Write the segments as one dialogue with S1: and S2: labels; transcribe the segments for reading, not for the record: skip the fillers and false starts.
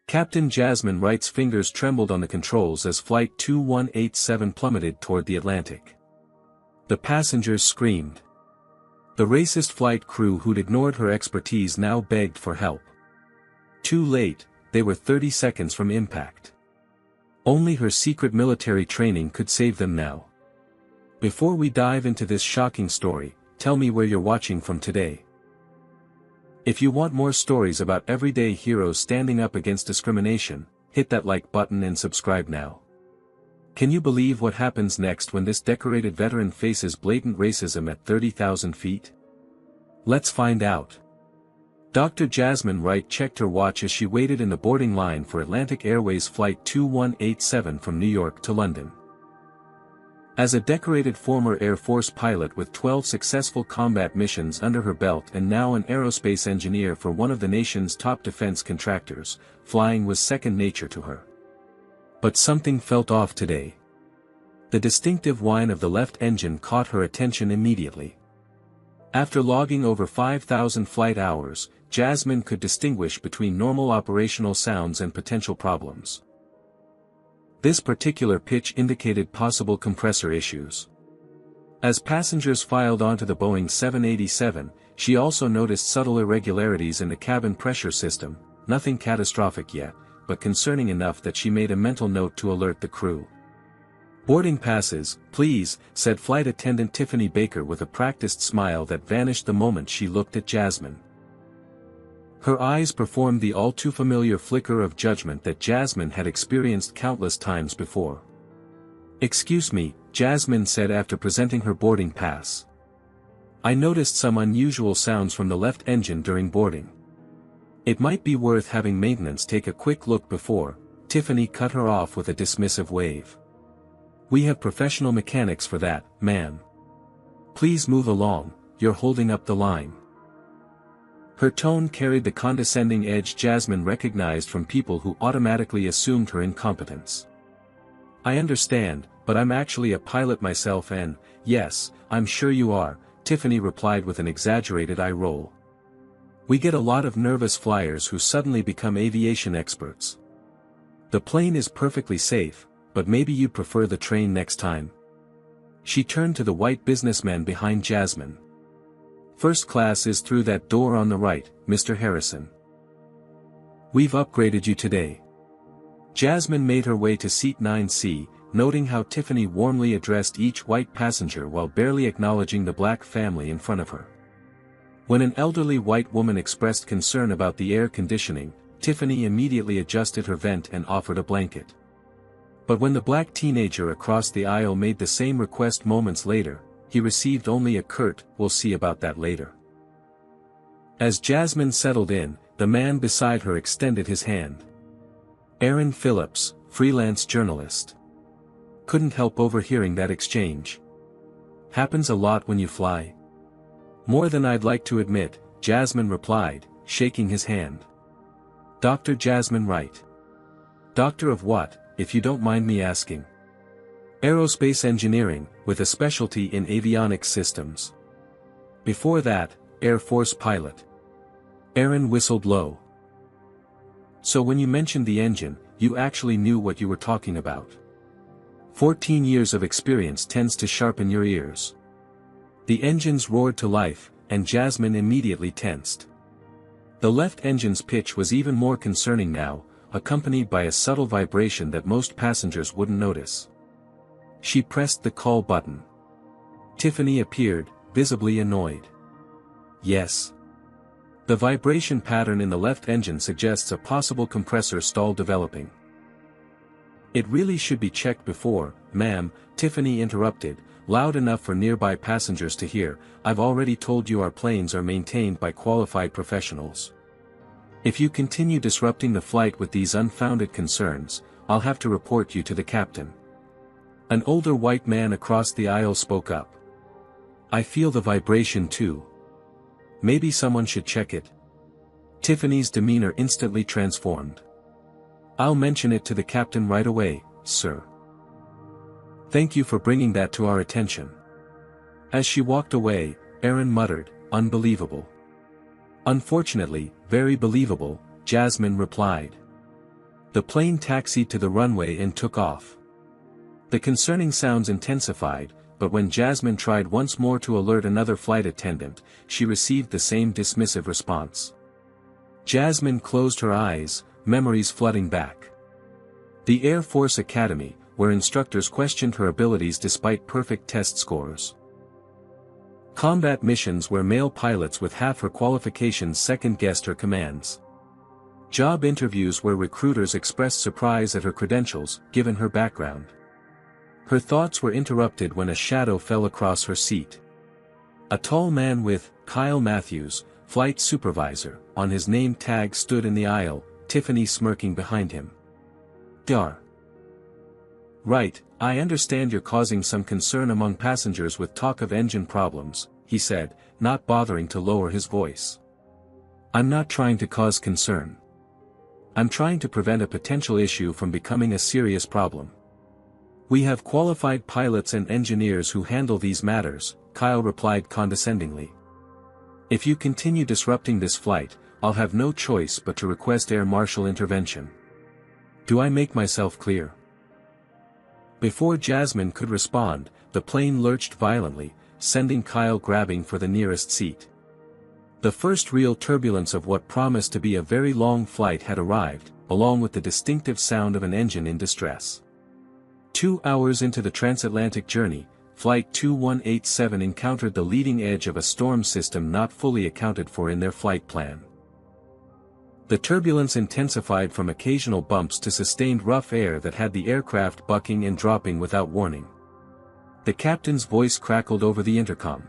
S1: Captain Jasmine Wright's fingers trembled on the controls as Flight 2187 plummeted toward the Atlantic. The passengers screamed. The racist flight crew who'd ignored her expertise now begged for help. Too late, they were 30 seconds from impact. Only her secret military training could save them now. Before we dive into this shocking story, tell me where you're watching from today. If you want more stories about everyday heroes standing up against discrimination, hit that like button and subscribe now. Can you believe what happens next when this decorated veteran faces blatant racism at 30,000 feet? Let's find out. Dr. Jasmine Wright checked her watch as she waited in the boarding line for Atlantic Airways Flight 2187 from New York to London. As a decorated former Air Force pilot with 12 successful combat missions under her belt and now an aerospace engineer for one of the nation's top defense contractors, flying was second nature to her. But something felt off today. The distinctive whine of the left engine caught her attention immediately. After logging over 5,000 flight hours, Jasmine could distinguish between normal operational sounds and potential problems. This particular pitch indicated possible compressor issues. As passengers filed onto the Boeing 787, she also noticed subtle irregularities in the cabin pressure system, nothing catastrophic yet, but concerning enough that she made a mental note to alert the crew. "Boarding passes, please," said flight attendant Tiffany Baker with a practiced smile that vanished the moment she looked at Jasmine. Her eyes performed the all-too-familiar flicker of judgment that Jasmine had experienced countless times before. "Excuse me," Jasmine said after presenting her boarding pass. "I noticed some unusual sounds from the left engine during boarding. It might be worth having maintenance take a quick look before." Tiffany cut her off with a dismissive wave. "We have professional mechanics for that, ma'am. Please move along, you're holding up the line." Her tone carried the condescending edge Jasmine recognized from people who automatically assumed her incompetence. "I understand, but I'm actually a pilot myself and, yes, I'm sure you are," Tiffany replied with an exaggerated eye roll. "We get a lot of nervous flyers who suddenly become aviation experts. The plane is perfectly safe, but maybe you'd prefer the train next time." She turned to the white businessman behind Jasmine. "First class is through that door on the right, Mr. Harrison. We've upgraded you today." Jasmine made her way to seat 9C, noting how Tiffany warmly addressed each white passenger while barely acknowledging the black family in front of her. When an elderly white woman expressed concern about the air conditioning, Tiffany immediately adjusted her vent and offered a blanket. But when the black teenager across the aisle made the same request moments later, he received only a curt, "We'll see about that later." As Jasmine settled in, the man beside her extended his hand. "Aaron Phillips, freelance journalist." Couldn't help overhearing that exchange. "Happens a lot when you fly?" "More than I'd like to admit," Jasmine replied, shaking his hand. "Dr. Jasmine Wright." "Doctor of what, if you don't mind me asking?" "Aerospace engineering, with a specialty in avionics systems. Before that, Air Force pilot." Aaron whistled low. "So when you mentioned the engine, you actually knew what you were talking about. 14 years of experience tends to sharpen your ears." The engines roared to life, and Jasmine immediately tensed. The left engine's pitch was even more concerning now, accompanied by a subtle vibration that most passengers wouldn't notice. She pressed the call button. Tiffany appeared, visibly annoyed. "Yes." The vibration pattern in the left engine suggests a possible compressor stall developing. "It really should be checked before, ma'am," Tiffany interrupted, loud enough for nearby passengers to hear. "I've already told you our planes are maintained by qualified professionals. If you continue disrupting the flight with these unfounded concerns, I'll have to report you to the captain." An older white man across the aisle spoke up. "I feel the vibration too. Maybe someone should check it." Tiffany's demeanor instantly transformed. "I'll mention it to the captain right away, sir. Thank you for bringing that to our attention." As she walked away, Aaron muttered, "Unbelievable." "Unfortunately, very believable," Jasmine replied. The plane taxied to the runway and took off. The concerning sounds intensified, but when Jasmine tried once more to alert another flight attendant, she received the same dismissive response. Jasmine closed her eyes, memories flooding back. The Air Force Academy, where instructors questioned her abilities despite perfect test scores. Combat missions where male pilots with half her qualifications second-guessed her commands. Job interviews where recruiters expressed surprise at her credentials, given her background. Her thoughts were interrupted when a shadow fell across her seat. A tall man with Kyle Matthews, flight supervisor, on his name tag stood in the aisle, Tiffany smirking behind him. Dar. Right, I understand you're causing some concern among passengers with talk of engine problems, he said, not bothering to lower his voice. I'm not trying to cause concern. I'm trying to prevent a potential issue from becoming a serious problem. We have qualified pilots and engineers who handle these matters, Kyle replied condescendingly. If you continue disrupting this flight, I'll have no choice but to request air marshal intervention. Do I make myself clear? Before Jasmine could respond, the plane lurched violently, sending Kyle grabbing for the nearest seat. The first real turbulence of what promised to be a very long flight had arrived, along with the distinctive sound of an engine in distress. 2 hours into the transatlantic journey, Flight 2187 encountered the leading edge of a storm system not fully accounted for in their flight plan. The turbulence intensified from occasional bumps to sustained rough air that had the aircraft bucking and dropping without warning. The captain's voice crackled over the intercom.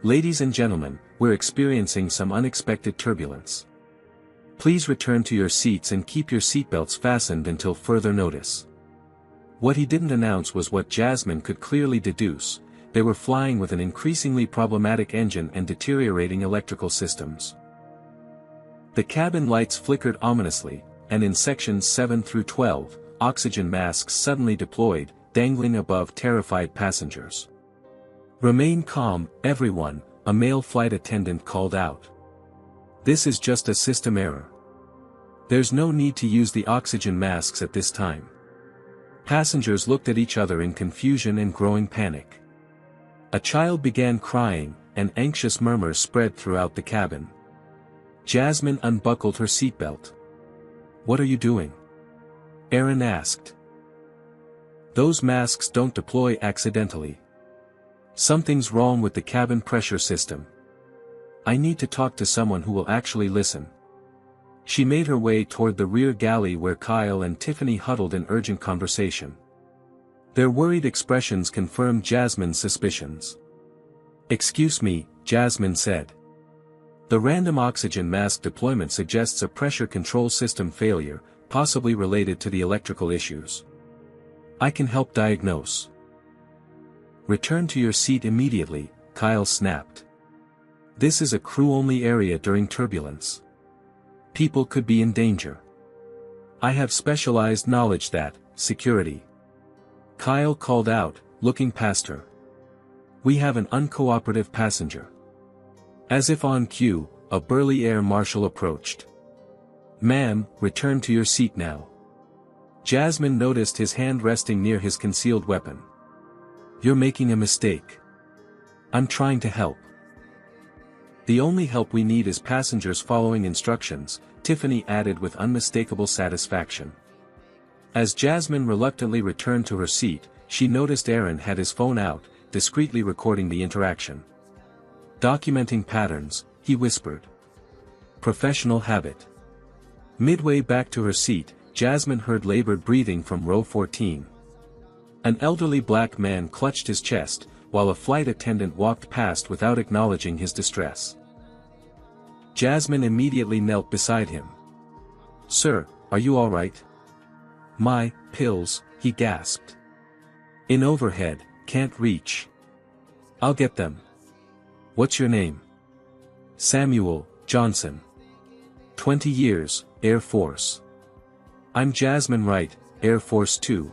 S1: Ladies and gentlemen, we're experiencing some unexpected turbulence. Please return to your seats and keep your seatbelts fastened until further notice. What he didn't announce was what Jasmine could clearly deduce: they were flying with an increasingly problematic engine and deteriorating electrical systems. The cabin lights flickered ominously, and in sections 7 through 12, oxygen masks suddenly deployed, dangling above terrified passengers. Remain calm, everyone, a male flight attendant called out. This is just a system error. There's no need to use the oxygen masks at this time. Passengers looked at each other in confusion and growing panic. A child began crying, and anxious murmurs spread throughout the cabin. Jasmine unbuckled her seatbelt. "What are you doing?" Aaron asked. "Those masks don't deploy accidentally. Something's wrong with the cabin pressure system. I need to talk to someone who will actually listen." She made her way toward the rear galley where Kyle and Tiffany huddled in urgent conversation. Their worried expressions confirmed Jasmine's suspicions. "Excuse me," Jasmine said. "The random oxygen mask deployment suggests a pressure control system failure, possibly related to the electrical issues. I can help diagnose." "Return to your seat immediately," Kyle snapped. "This is a crew-only area during turbulence. People could be in danger. I have specialized knowledge that, security." Kyle called out, looking past her. "We have an uncooperative passenger." As if on cue, a burly air marshal approached. "Ma'am, return to your seat now." Jasmine noticed his hand resting near his concealed weapon. "You're making a mistake. I'm trying to help." "The only help we need is passengers following instructions," Tiffany added with unmistakable satisfaction. As Jasmine reluctantly returned to her seat, she noticed Aaron had his phone out, discreetly recording the interaction. "Documenting patterns," he whispered. "Professional habit." Midway back to her seat, Jasmine heard labored breathing from row 14. An elderly black man clutched his chest, while a flight attendant walked past without acknowledging his distress. Jasmine immediately knelt beside him. "Sir, are you all right?" "My pills," he gasped. "In overhead, can't reach." "I'll get them." "What's your name?" "Samuel Johnson. 20 years, Air Force." "I'm Jasmine Wright, Air Force 2.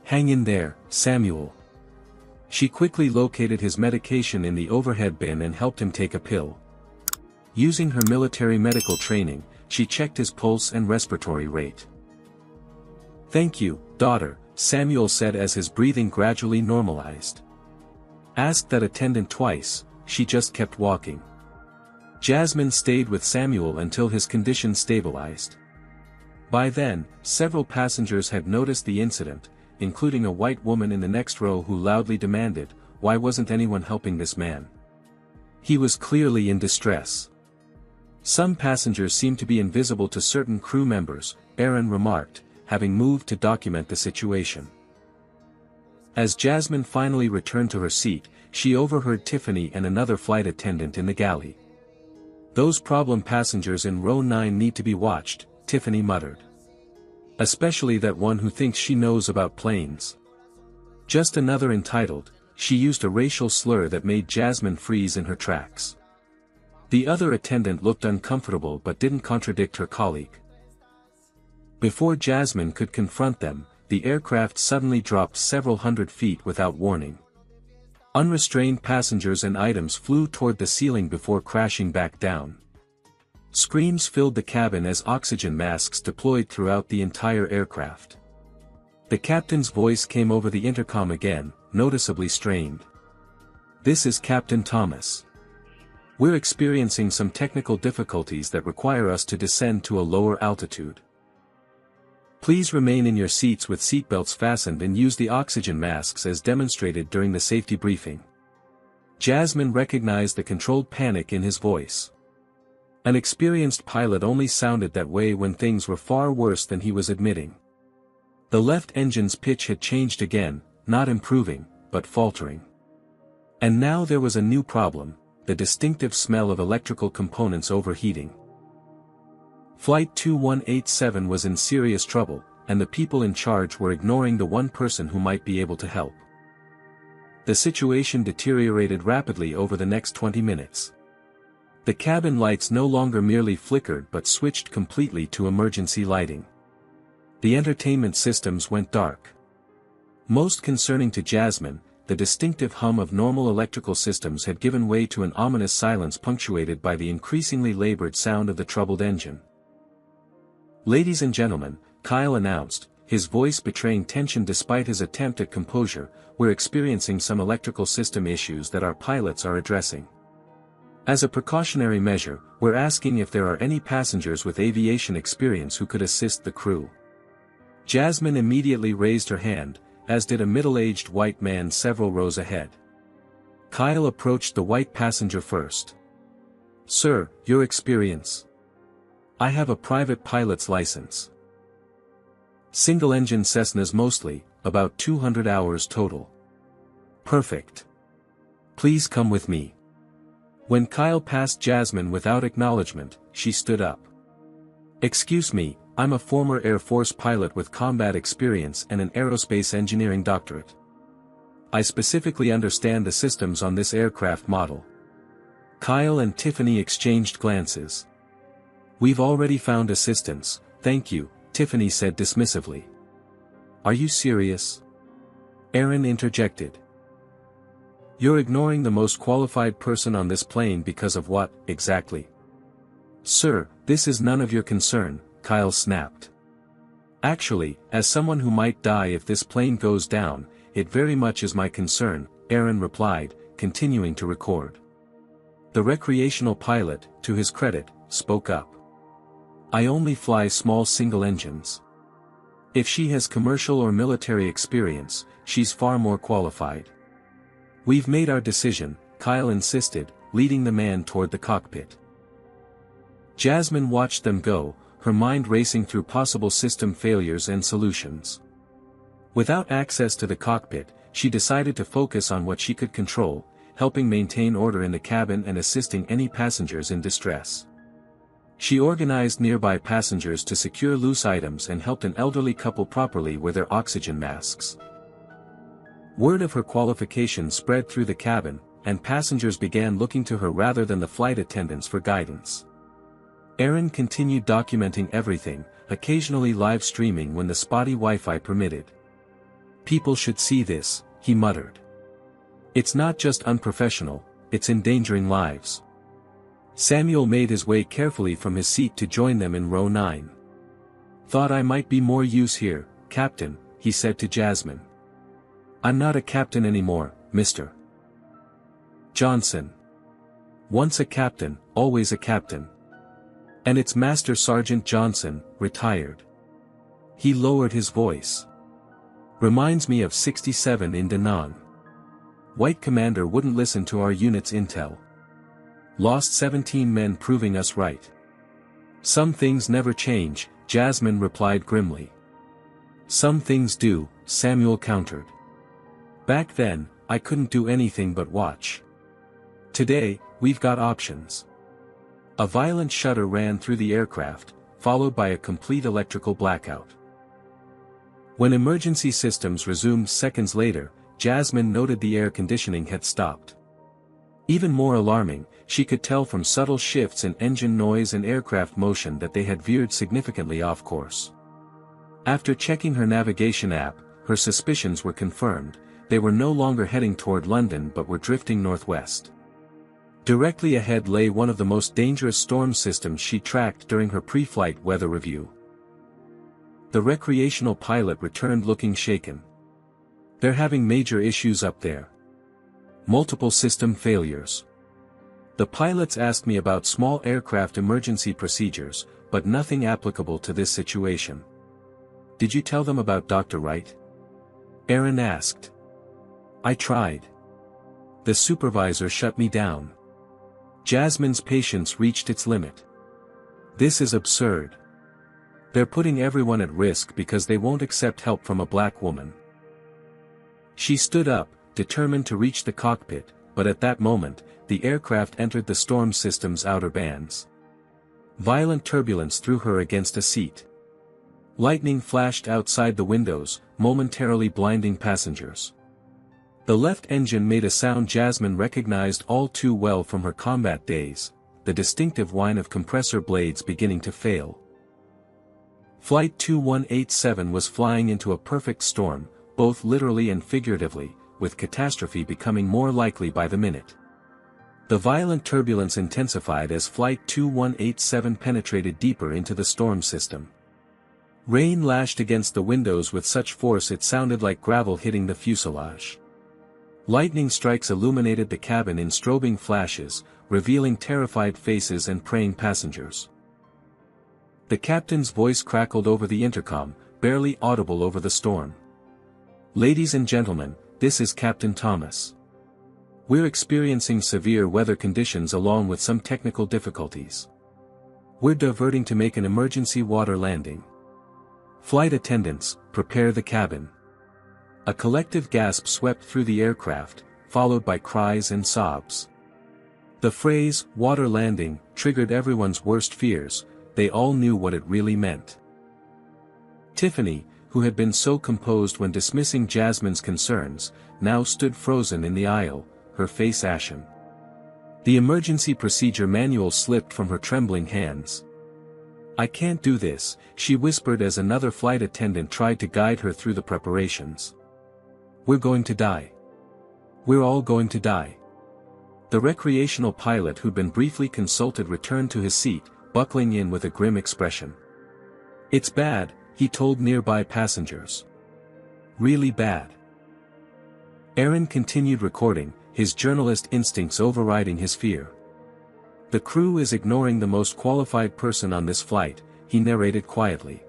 S1: "Hang in there, Samuel." She quickly located his medication in the overhead bin and helped him take a pill. Using her military medical training, she checked his pulse and respiratory rate. "Thank you, daughter," Samuel said as his breathing gradually normalized. Asked that attendant twice, she just kept walking. Jasmine stayed with Samuel until his condition stabilized. By then, several passengers had noticed the incident, including a white woman in the next row who loudly demanded, "Why wasn't anyone helping this man? He was clearly in distress." Some passengers seemed to be invisible to certain crew members, Aaron remarked, having moved to document the situation. As Jasmine finally returned to her seat, she overheard Tiffany and another flight attendant in the galley. "Those problem passengers in row 9 need to be watched," Tiffany muttered. "Especially that one who thinks she knows about planes. Just another entitled." She used a racial slur that made Jasmine freeze in her tracks. The other attendant looked uncomfortable but didn't contradict her colleague. Before Jasmine could confront them, the aircraft suddenly dropped several hundred feet without warning. Unrestrained passengers and items flew toward the ceiling before crashing back down. Screams filled the cabin as oxygen masks deployed throughout the entire aircraft. The captain's voice came over the intercom again, noticeably strained. "This is Captain Thomas. We're experiencing some technical difficulties that require us to descend to a lower altitude. Please remain in your seats with seatbelts fastened and use the oxygen masks as demonstrated during the safety briefing." Jasmine recognized the controlled panic in his voice. An experienced pilot only sounded that way when things were far worse than he was admitting. The left engine's pitch had changed again, not improving, but faltering. And now there was a new problem, the distinctive smell of electrical components overheating. Flight 2187 was in serious trouble, and the people in charge were ignoring the one person who might be able to help. The situation deteriorated rapidly over the next 20 minutes. The cabin lights no longer merely flickered but switched completely to emergency lighting. The entertainment systems went dark. Most concerning to Jasmine, the distinctive hum of normal electrical systems had given way to an ominous silence punctuated by the increasingly labored sound of the troubled engine. "Ladies and gentlemen," Kyle announced, his voice betraying tension despite his attempt at composure, "we're experiencing some electrical system issues that our pilots are addressing. As a precautionary measure, we're asking if there are any passengers with aviation experience who could assist the crew." Jasmine immediately raised her hand, as did a middle-aged white man several rows ahead. Kyle approached the white passenger first. "Sir, your experience?" "I have a private pilot's license. Single-engine Cessnas mostly, about 200 hours total." "Perfect. Please come with me." When Kyle passed Jasmine without acknowledgement, she stood up. "Excuse me, I'm a former Air Force pilot with combat experience and an aerospace engineering doctorate. I specifically understand the systems on this aircraft model." Kyle and Tiffany exchanged glances. "We've already found assistance, thank you," Tiffany said dismissively. "Are you serious?" Aaron interjected. "You're ignoring the most qualified person on this plane because of what, exactly?" "Sir, this is none of your concern," Kyle snapped. "Actually, as someone who might die if this plane goes down, it very much is my concern," Aaron replied, continuing to record. The recreational pilot, to his credit, spoke up. "I only fly small single engines. If she has commercial or military experience, she's far more qualified." "We've made our decision," Kyle insisted, leading the man toward the cockpit. Jasmine watched them go, her mind racing through possible system failures and solutions. Without access to the cockpit, she decided to focus on what she could control, helping maintain order in the cabin and assisting any passengers in distress. She organized nearby passengers to secure loose items and helped an elderly couple properly wear their oxygen masks. Word of her qualifications spread through the cabin, and passengers began looking to her rather than the flight attendants for guidance. Aaron continued documenting everything, occasionally live streaming when the spotty Wi-Fi permitted. "People should see this," he muttered. "It's not just unprofessional, it's endangering lives." Samuel made his way carefully from his seat to join them in row 9. "Thought I might be more use here," Captain," he said to Jasmine. "I'm not a captain anymore, Mr. Johnson. Once a captain, always a captain. And it's Master Sergeant Johnson, retired." He lowered his voice. "Reminds me of 67 in Danang. White commander wouldn't listen to our unit's intel. Lost 17 men proving us right." "Some things never change," Jasmine replied grimly. "Some things do," Samuel countered. "Back then, I couldn't do anything but watch. Today, we've got options." A violent shudder ran through the aircraft, followed by a complete electrical blackout. When emergency systems resumed seconds later, Jasmine noted the air conditioning had stopped. Even more alarming, she could tell from subtle shifts in engine noise and aircraft motion that they had veered significantly off course. After checking her navigation app, her suspicions were confirmed. They were no longer heading toward London but were drifting northwest. Directly ahead lay one of the most dangerous storm systems she tracked during her pre-flight weather review. The recreational pilot returned looking shaken. "They're having major issues up there. Multiple system failures. The pilots asked me about small aircraft emergency procedures, but nothing applicable to this situation." "Did you tell them about Dr. Wright?" Aaron asked. "I tried. The supervisor shut me down." Jasmine's patience reached its limit. "This is absurd. They're putting everyone at risk because they won't accept help from a black woman." She stood up, determined to reach the cockpit, but at that moment, the aircraft entered the storm system's outer bands. Violent turbulence threw her against a seat. Lightning flashed outside the windows, momentarily blinding passengers. The left engine made a sound Jasmine recognized all too well from her combat days, the distinctive whine of compressor blades beginning to fail. Flight 2187 was flying into a perfect storm, both literally and figuratively, with catastrophe becoming more likely by the minute. The violent turbulence intensified as Flight 2187 penetrated deeper into the storm system. Rain lashed against the windows with such force it sounded like gravel hitting the fuselage. Lightning strikes illuminated the cabin in strobing flashes, revealing terrified faces and praying passengers. The captain's voice crackled over the intercom, barely audible over the storm. "Ladies and gentlemen, this is Captain Thomas. We're experiencing severe weather conditions along with some technical difficulties. We're diverting to make an emergency water landing. Flight attendants, prepare the cabin." A collective gasp swept through the aircraft, followed by cries and sobs. The phrase, "water landing," triggered everyone's worst fears. They all knew what it really meant. Tiffany, who had been so composed when dismissing Jasmine's concerns, now stood frozen in the aisle, her face ashen. The emergency procedure manual slipped from her trembling hands. "I can't do this," she whispered as another flight attendant tried to guide her through the preparations. "We're going to die. We're all going to die." The recreational pilot who'd been briefly consulted returned to his seat, buckling in with a grim expression. "It's bad," he told nearby passengers. "Really bad." Aaron continued recording, his journalist instincts overriding his fear. "The crew is ignoring the most qualified person on this flight," he narrated quietly.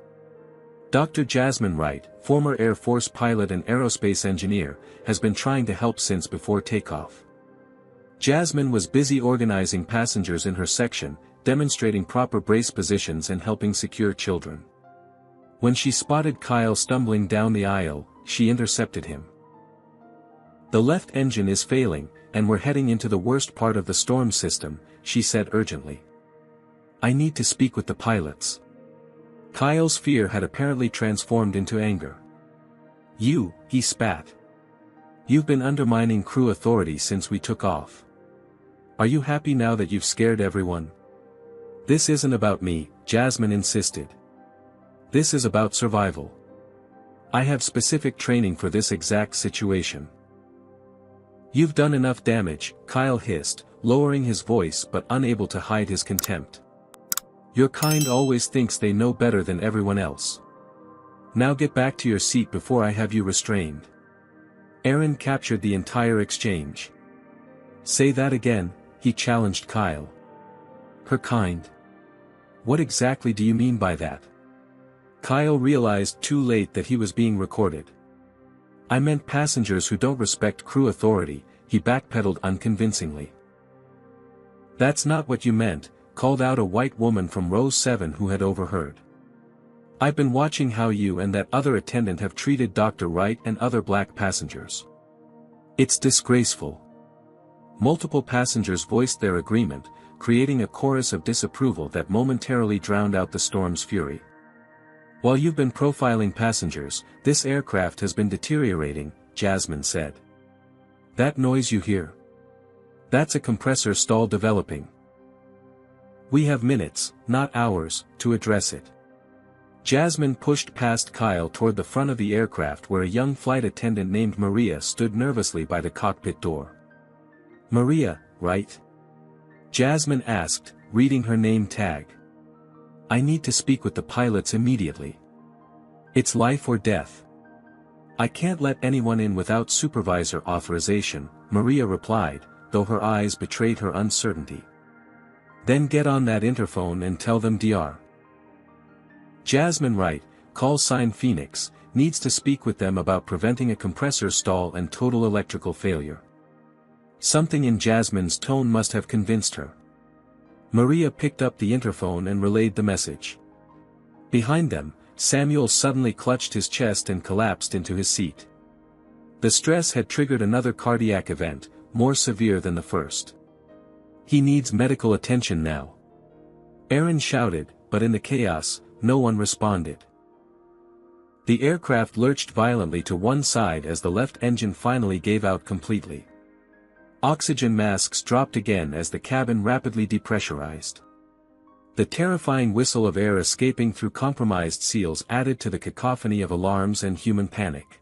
S1: "Dr. Jasmine Wright, former Air Force pilot and aerospace engineer, has been trying to help since before takeoff. Jasmine was busy organizing passengers in her section, demonstrating proper brace positions and helping secure children. When she spotted Kyle stumbling down the aisle, she intercepted him. The left engine is failing, and we're heading into the worst part of the storm system," she said urgently. "I need to speak with the pilots." Kyle's fear had apparently transformed into anger. He spat. "You've been undermining crew authority since we took off. Are you happy now that you've scared everyone?" "This isn't about me," Jasmine insisted. "This is about survival. I have specific training for this exact situation." "You've done enough damage," Kyle hissed, lowering his voice but unable to hide his contempt. "Your kind always thinks they know better than everyone else. Now get back to your seat before I have you restrained. Aaron captured the entire exchange. Say that again, he challenged Kyle. Her kind. What exactly do you mean by that? Kyle realized too late that he was being recorded. I meant passengers who don't respect crew authority, he backpedaled unconvincingly. That's not what you meant, called out a white woman from row 7 who had overheard. I've been watching how you and that other attendant have treated Dr. Wright and other black passengers. It's disgraceful. Multiple passengers voiced their agreement, creating a chorus of disapproval that momentarily drowned out the storm's fury. While you've been profiling passengers, this aircraft has been deteriorating, Jasmine said. That noise you hear? That's a compressor stall developing. We have minutes, not hours, to address it. Jasmine pushed past Kyle toward the front of the aircraft where a young flight attendant named Maria stood nervously by the cockpit door. Maria, right? Jasmine asked, reading her name tag. I need to speak with the pilots immediately. It's life or death. I can't let anyone in without supervisor authorization, Maria replied, though her eyes betrayed her uncertainty. Then get on that interphone and tell them Dr. Jasmine Wright, call sign Phoenix, needs to speak with them about preventing a compressor stall and total electrical failure. Something in Jasmine's tone must have convinced her. Maria picked up the interphone and relayed the message. Behind them, Samuel suddenly clutched his chest and collapsed into his seat. The stress had triggered another cardiac event, more severe than the first. He needs medical attention now. Aaron shouted, but in the chaos, no one responded. The aircraft lurched violently to one side as the left engine finally gave out completely. Oxygen masks dropped again as the cabin rapidly depressurized. The terrifying whistle of air escaping through compromised seals added to the cacophony of alarms and human panic.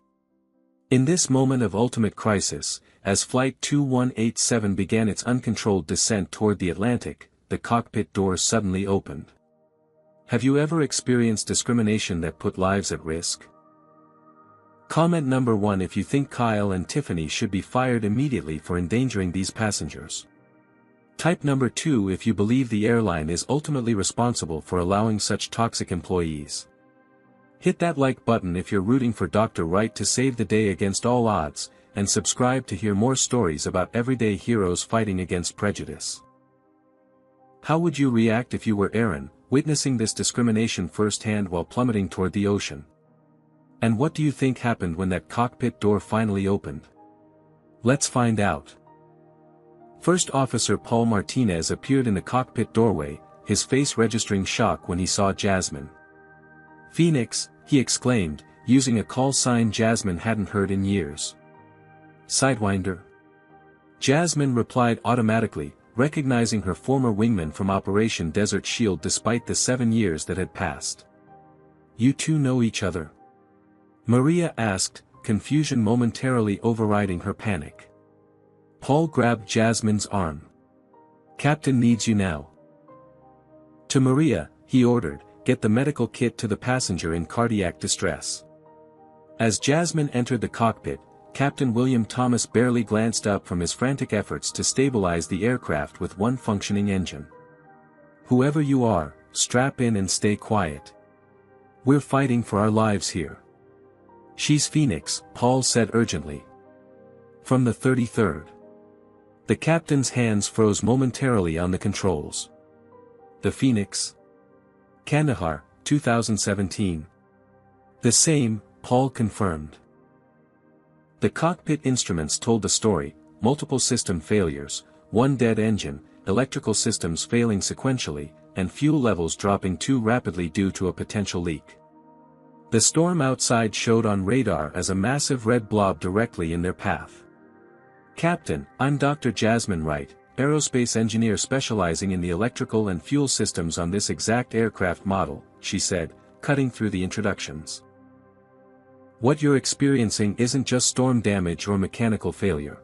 S1: In this moment of ultimate crisis, as Flight 2187 began its uncontrolled descent toward the Atlantic, the cockpit door suddenly opened. Have you ever experienced discrimination that put lives at risk? Comment number 1 if you think Kyle and Tiffany should be fired immediately for endangering these passengers. Type number 2 if you believe the airline is ultimately responsible for allowing such toxic employees. Hit that like button if you're rooting for Dr. Wright to save the day against all odds, and subscribe to hear more stories about everyday heroes fighting against prejudice. How would you react if you were Aaron, witnessing this discrimination firsthand while plummeting toward the ocean? And what do you think happened when that cockpit door finally opened? Let's find out. First Officer Paul Martinez appeared in the cockpit doorway, his face registering shock when he saw Jasmine. Phoenix, he exclaimed, using a call sign Jasmine hadn't heard in years. Sidewinder. Jasmine replied automatically, recognizing her former wingman from Operation Desert Shield despite the 7 years that had passed. You two know each other? Maria asked, confusion momentarily overriding her panic. Paul grabbed Jasmine's arm. Captain needs you now. To Maria, he ordered, get the medical kit to the passenger in cardiac distress. As Jasmine entered the cockpit, Captain William Thomas barely glanced up from his frantic efforts to stabilize the aircraft with one functioning engine. Whoever you are, strap in and stay quiet. We're fighting for our lives here. She's Phoenix, Paul said urgently. From the 33rd. The captain's hands froze momentarily on the controls. The Phoenix? Kandahar, 2017. The same, Paul confirmed. The cockpit instruments told the story, multiple system failures, one dead engine, electrical systems failing sequentially, and fuel levels dropping too rapidly due to a potential leak. The storm outside showed on radar as a massive red blob directly in their path. Captain, I'm Dr. Jasmine Wright, aerospace engineer specializing in the electrical and fuel systems on this exact aircraft model, she said, cutting through the introductions. What you're experiencing isn't just storm damage or mechanical failure.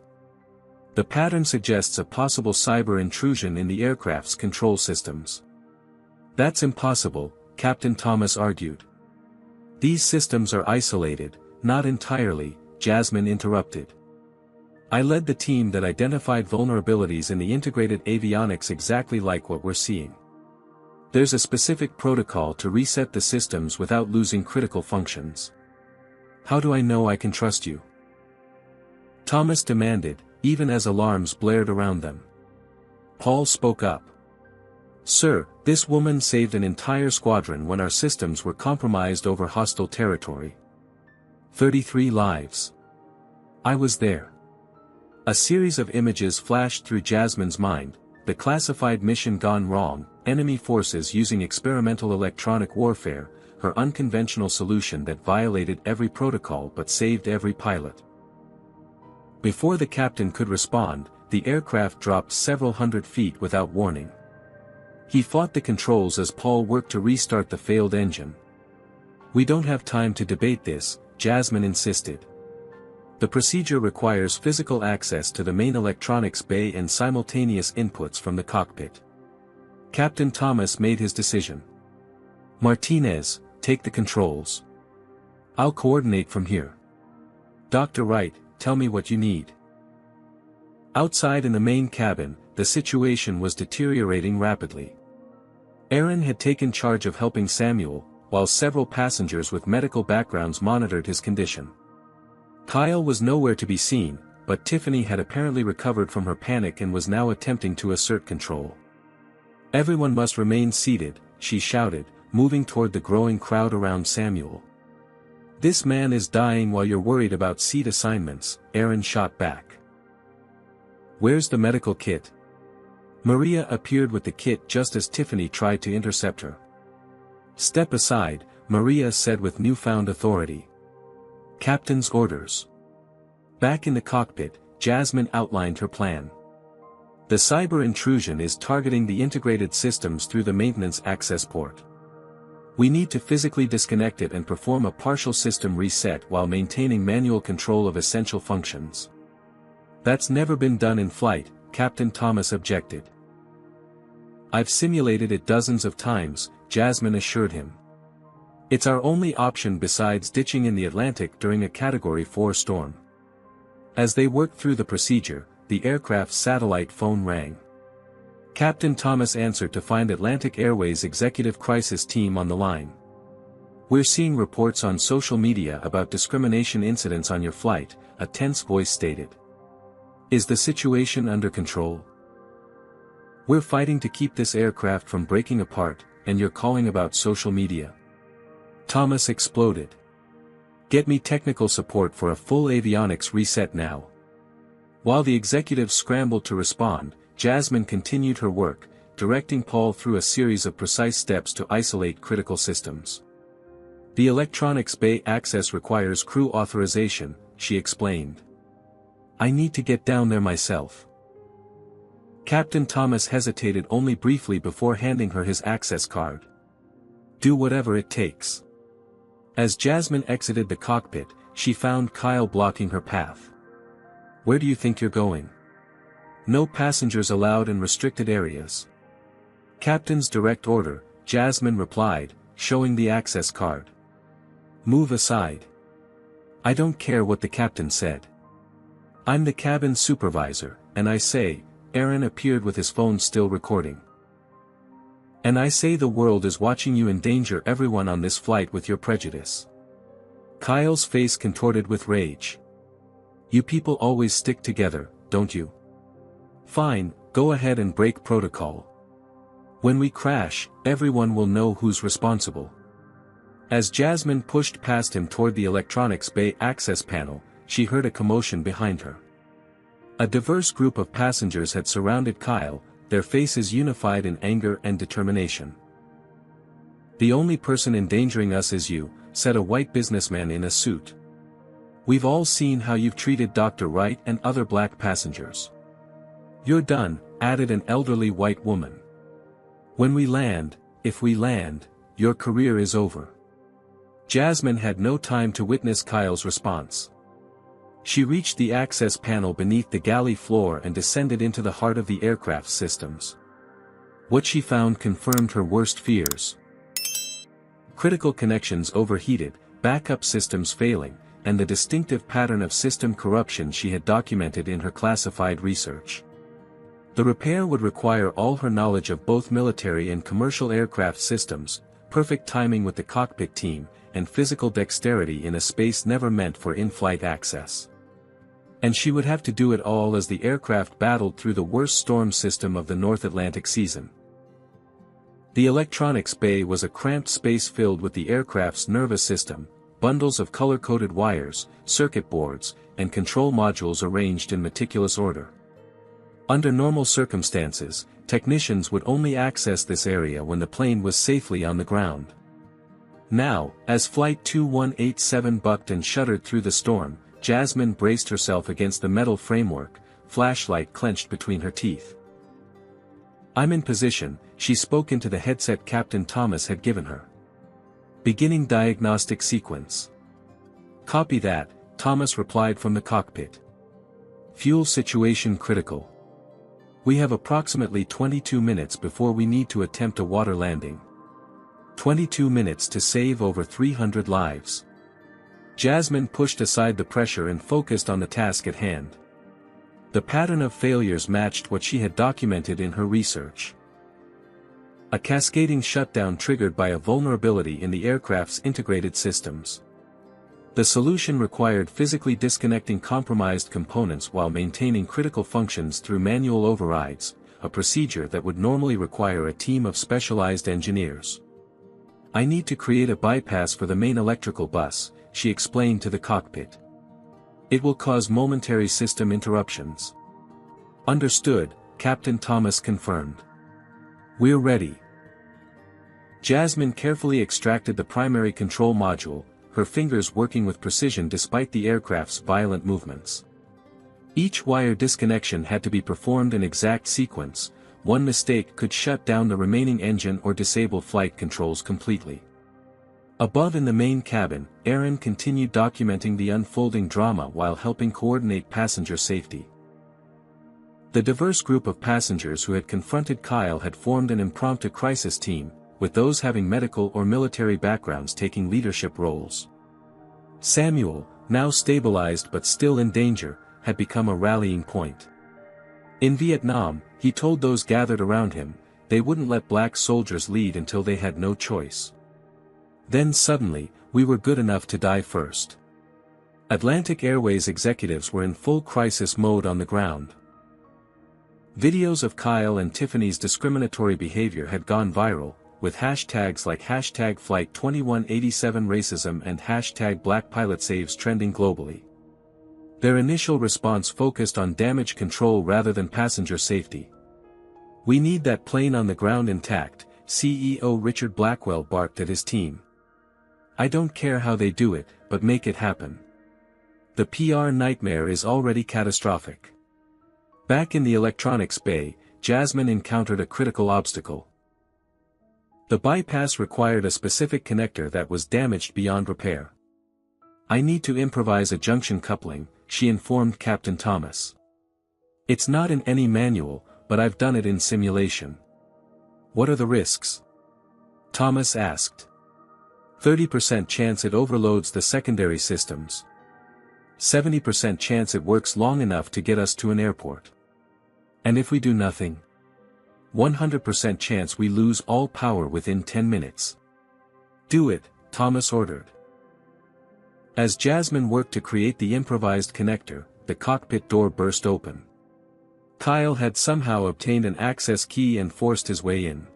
S1: The pattern suggests a possible cyber intrusion in the aircraft's control systems. That's impossible, Captain Thomas argued. These systems are isolated, not entirely, Jasmine interrupted. I led the team that identified vulnerabilities in the integrated avionics exactly like what we're seeing. There's a specific protocol to reset the systems without losing critical functions. How do I know I can trust you? Thomas demanded, even as alarms blared around them. Paul spoke up. Sir, this woman saved an entire squadron when our systems were compromised over hostile territory. 33 lives. I was there. A series of images flashed through Jasmine's mind, the classified mission gone wrong, enemy forces using experimental electronic warfare, her unconventional solution that violated every protocol but saved every pilot. Before the captain could respond, the aircraft dropped several hundred feet without warning. He fought the controls as Paul worked to restart the failed engine. We don't have time to debate this, Jasmine insisted. The procedure requires physical access to the main electronics bay and simultaneous inputs from the cockpit. Captain Thomas made his decision. Martinez, take the controls. I'll coordinate from here. Dr. Wright, tell me what you need. Outside in the main cabin, the situation was deteriorating rapidly. Aaron had taken charge of helping Samuel, while several passengers with medical backgrounds monitored his condition. Kyle was nowhere to be seen, but Tiffany had apparently recovered from her panic and was now attempting to assert control. Everyone must remain seated, she shouted, moving toward the growing crowd around Samuel. This man is dying while you're worried about seat assignments, Aaron shot back. Where's the medical kit? Maria appeared with the kit just as Tiffany tried to intercept her. Step aside, Maria said with newfound authority. Captain's orders. Back in the cockpit, Jasmine outlined her plan. The cyber intrusion is targeting the integrated systems through the maintenance access port. We need to physically disconnect it and perform a partial system reset while maintaining manual control of essential functions. That's never been done in flight, Captain Thomas objected. I've simulated it dozens of times, Jasmine assured him. It's our only option besides ditching in the Atlantic during a Category 4 storm. As they worked through the procedure, the aircraft's satellite phone rang. Captain Thomas answered to find Atlantic Airways' executive crisis team on the line. We're seeing reports on social media about discrimination incidents on your flight, a tense voice stated. Is the situation under control? We're fighting to keep this aircraft from breaking apart, and you're calling about social media. Thomas exploded. Get me technical support for a full avionics reset now. While the executives scrambled to respond, Jasmine continued her work, directing Paul through a series of precise steps to isolate critical systems. The electronics bay access requires crew authorization, she explained. I need to get down there myself. Captain Thomas hesitated only briefly before handing her his access card. Do whatever it takes. As Jasmine exited the cockpit, she found Kyle blocking her path. Where do you think you're going? No passengers allowed in restricted areas. Captain's direct order, Jasmine replied, showing the access card. Move aside. I don't care what the captain said. I'm the cabin supervisor, and I say, Aaron appeared with his phone still recording. And I say the world is watching you endanger everyone on this flight with your prejudice. Kyle's face contorted with rage. You people always stick together, don't you? Fine, go ahead and break protocol. When we crash, everyone will know who's responsible. As Jasmine pushed past him toward the electronics bay access panel, she heard a commotion behind her. A diverse group of passengers had surrounded Kyle, their faces unified in anger and determination. The only person endangering us is you, said a white businessman in a suit. We've all seen how you've treated Dr. Wright and other black passengers. You're done, added an elderly white woman. When we land, if we land, your career is over. Jasmine had no time to witness Kyle's response. She reached the access panel beneath the galley floor and descended into the heart of the aircraft's systems. What she found confirmed her worst fears. Critical connections overheated, backup systems failing, and the distinctive pattern of system corruption she had documented in her classified research. The repair would require all her knowledge of both military and commercial aircraft systems, perfect timing with the cockpit team, and physical dexterity in a space never meant for in-flight access. And she would have to do it all as the aircraft battled through the worst storm system of the North Atlantic season. The electronics bay was a cramped space filled with the aircraft's nervous system, bundles of color-coded wires, circuit boards, and control modules arranged in meticulous order. Under normal circumstances, technicians would only access this area when the plane was safely on the ground. Now, as Flight 2187 bucked and shuddered through the storm, Jasmine braced herself against the metal framework, flashlight clenched between her teeth. "I'm in position," she spoke into the headset Captain Thomas had given her. "Beginning diagnostic sequence." "Copy that," Thomas replied from the cockpit. "Fuel situation critical. We have approximately 22 minutes before we need to attempt a water landing. 22 minutes to save over 300 lives." Jasmine pushed aside the pressure and focused on the task at hand. The pattern of failures matched what she had documented in her research. A cascading shutdown triggered by a vulnerability in the aircraft's integrated systems. The solution required physically disconnecting compromised components while maintaining critical functions through manual overrides, a procedure that would normally require a team of specialized engineers. "I need to create a bypass for the main electrical bus," she explained to the cockpit. "It will cause momentary system interruptions." "Understood," Captain Thomas confirmed. "We're ready." Jasmine carefully extracted the primary control module, her fingers working with precision despite the aircraft's violent movements. Each wire disconnection had to be performed in exact sequence. One mistake could shut down the remaining engine or disable flight controls completely. Above in the main cabin, Aaron continued documenting the unfolding drama while helping coordinate passenger safety. The diverse group of passengers who had confronted Kyle had formed an impromptu crisis team, with those having medical or military backgrounds taking leadership roles. Samuel, now stabilized but still in danger, had become a rallying point. In Vietnam, he told those gathered around him, they wouldn't let black soldiers lead until they had no choice. Then suddenly, we were good enough to die first. Atlantic Airways executives were in full crisis mode on the ground. Videos of Kyle and Tiffany's discriminatory behavior had gone viral, with hashtags like #Flight2187racism and #BlackPilotSaves trending globally. Their initial response focused on damage control rather than passenger safety. "We need that plane on the ground intact," CEO Richard Blackwell barked at his team. "I don't care how they do it, but make it happen. The PR nightmare is already catastrophic." Back in the electronics bay, Jasmine encountered a critical obstacle. The bypass required a specific connector that was damaged beyond repair. "I need to improvise a junction coupling," she informed Captain Thomas. "It's not in any manual, but I've done it in simulation." "What are the risks?" Thomas asked. 30% chance it overloads the secondary systems. 70% chance it works long enough to get us to an airport. And if we do nothing? 100% chance we lose all power within 10 minutes. "Do it," Thomas ordered. As Jasmine worked to create the improvised connector, the cockpit door burst open. Kyle had somehow obtained an access key and forced his way in.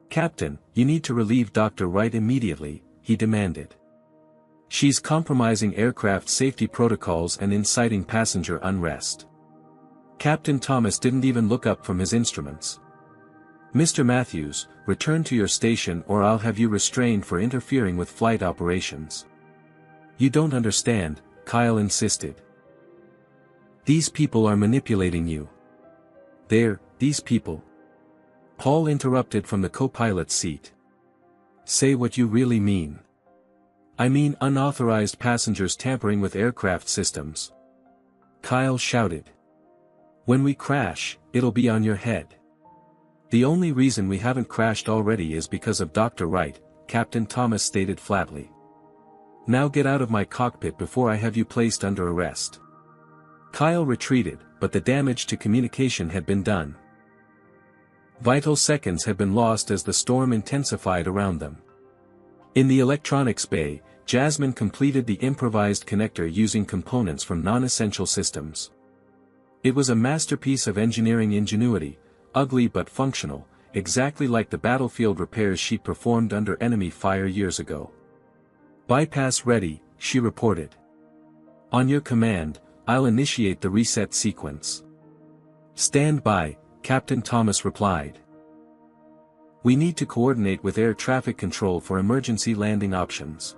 S1: "Captain, you need to relieve Dr. Wright immediately," he demanded. "She's compromising aircraft safety protocols and inciting passenger unrest." Captain Thomas didn't even look up from his instruments. "Mr. Matthews, return to your station or I'll have you restrained for interfering with flight operations." "You don't understand," Kyle insisted. "These people are manipulating you." These people." Paul interrupted from the co-pilot's seat. "Say what you really mean." "I mean unauthorized passengers tampering with aircraft systems." Kyle shouted. "When we crash, it'll be on your head." "The only reason we haven't crashed already is because of Dr. Wright," Captain Thomas stated flatly. Now get out of my cockpit before I have you placed under arrest. Kyle retreated, but the damage to communication had been done. Vital seconds had been lost as the storm intensified around them. In the electronics bay, Jasmine completed the improvised connector using components from non-essential systems. It was a masterpiece of engineering ingenuity, ugly but functional, exactly like the battlefield repairs she performed under enemy fire years ago. Bypass ready, she reported. On your command, I'll initiate the reset sequence. Stand by, Captain Thomas replied. We need to coordinate with air traffic control for emergency landing options.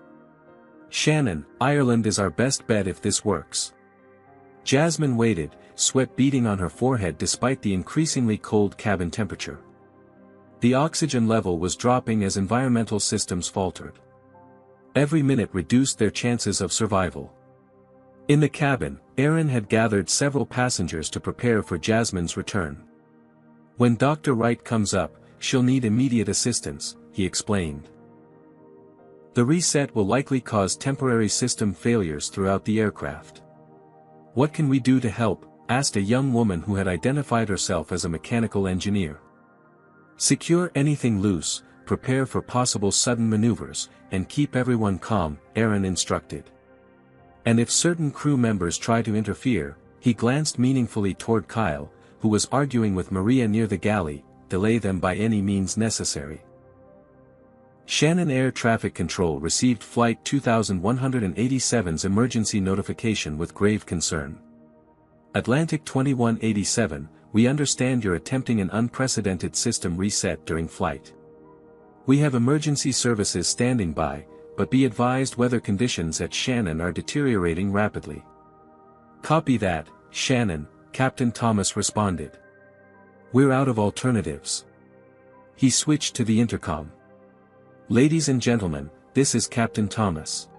S1: Shannon, Ireland is our best bet if this works. Jasmine waited, sweat beading on her forehead despite the increasingly cold cabin temperature. The oxygen level was dropping as environmental systems faltered. Every minute reduced their chances of survival. In the cabin, Aaron had gathered several passengers to prepare for Jasmine's return. When Dr. Wright comes up, she'll need immediate assistance, he explained. The reset will likely cause temporary system failures throughout the aircraft. What can we do to help? Asked a young woman who had identified herself as a mechanical engineer. Secure anything loose, prepare for possible sudden maneuvers, and keep everyone calm, Aaron instructed. And if certain crew members try to interfere, he glanced meaningfully toward Kyle, who was arguing with Maria near the galley, delay them by any means necessary. Shannon Air Traffic Control received Flight 2187's emergency notification with grave concern. Atlantic 2187, we understand you're attempting an unprecedented system reset during flight. We have emergency services standing by, but be advised weather conditions at Shannon are deteriorating rapidly. Copy that, Shannon, Captain Thomas responded. We're out of alternatives. He switched to the intercom. Ladies and gentlemen, this is Captain Thomas.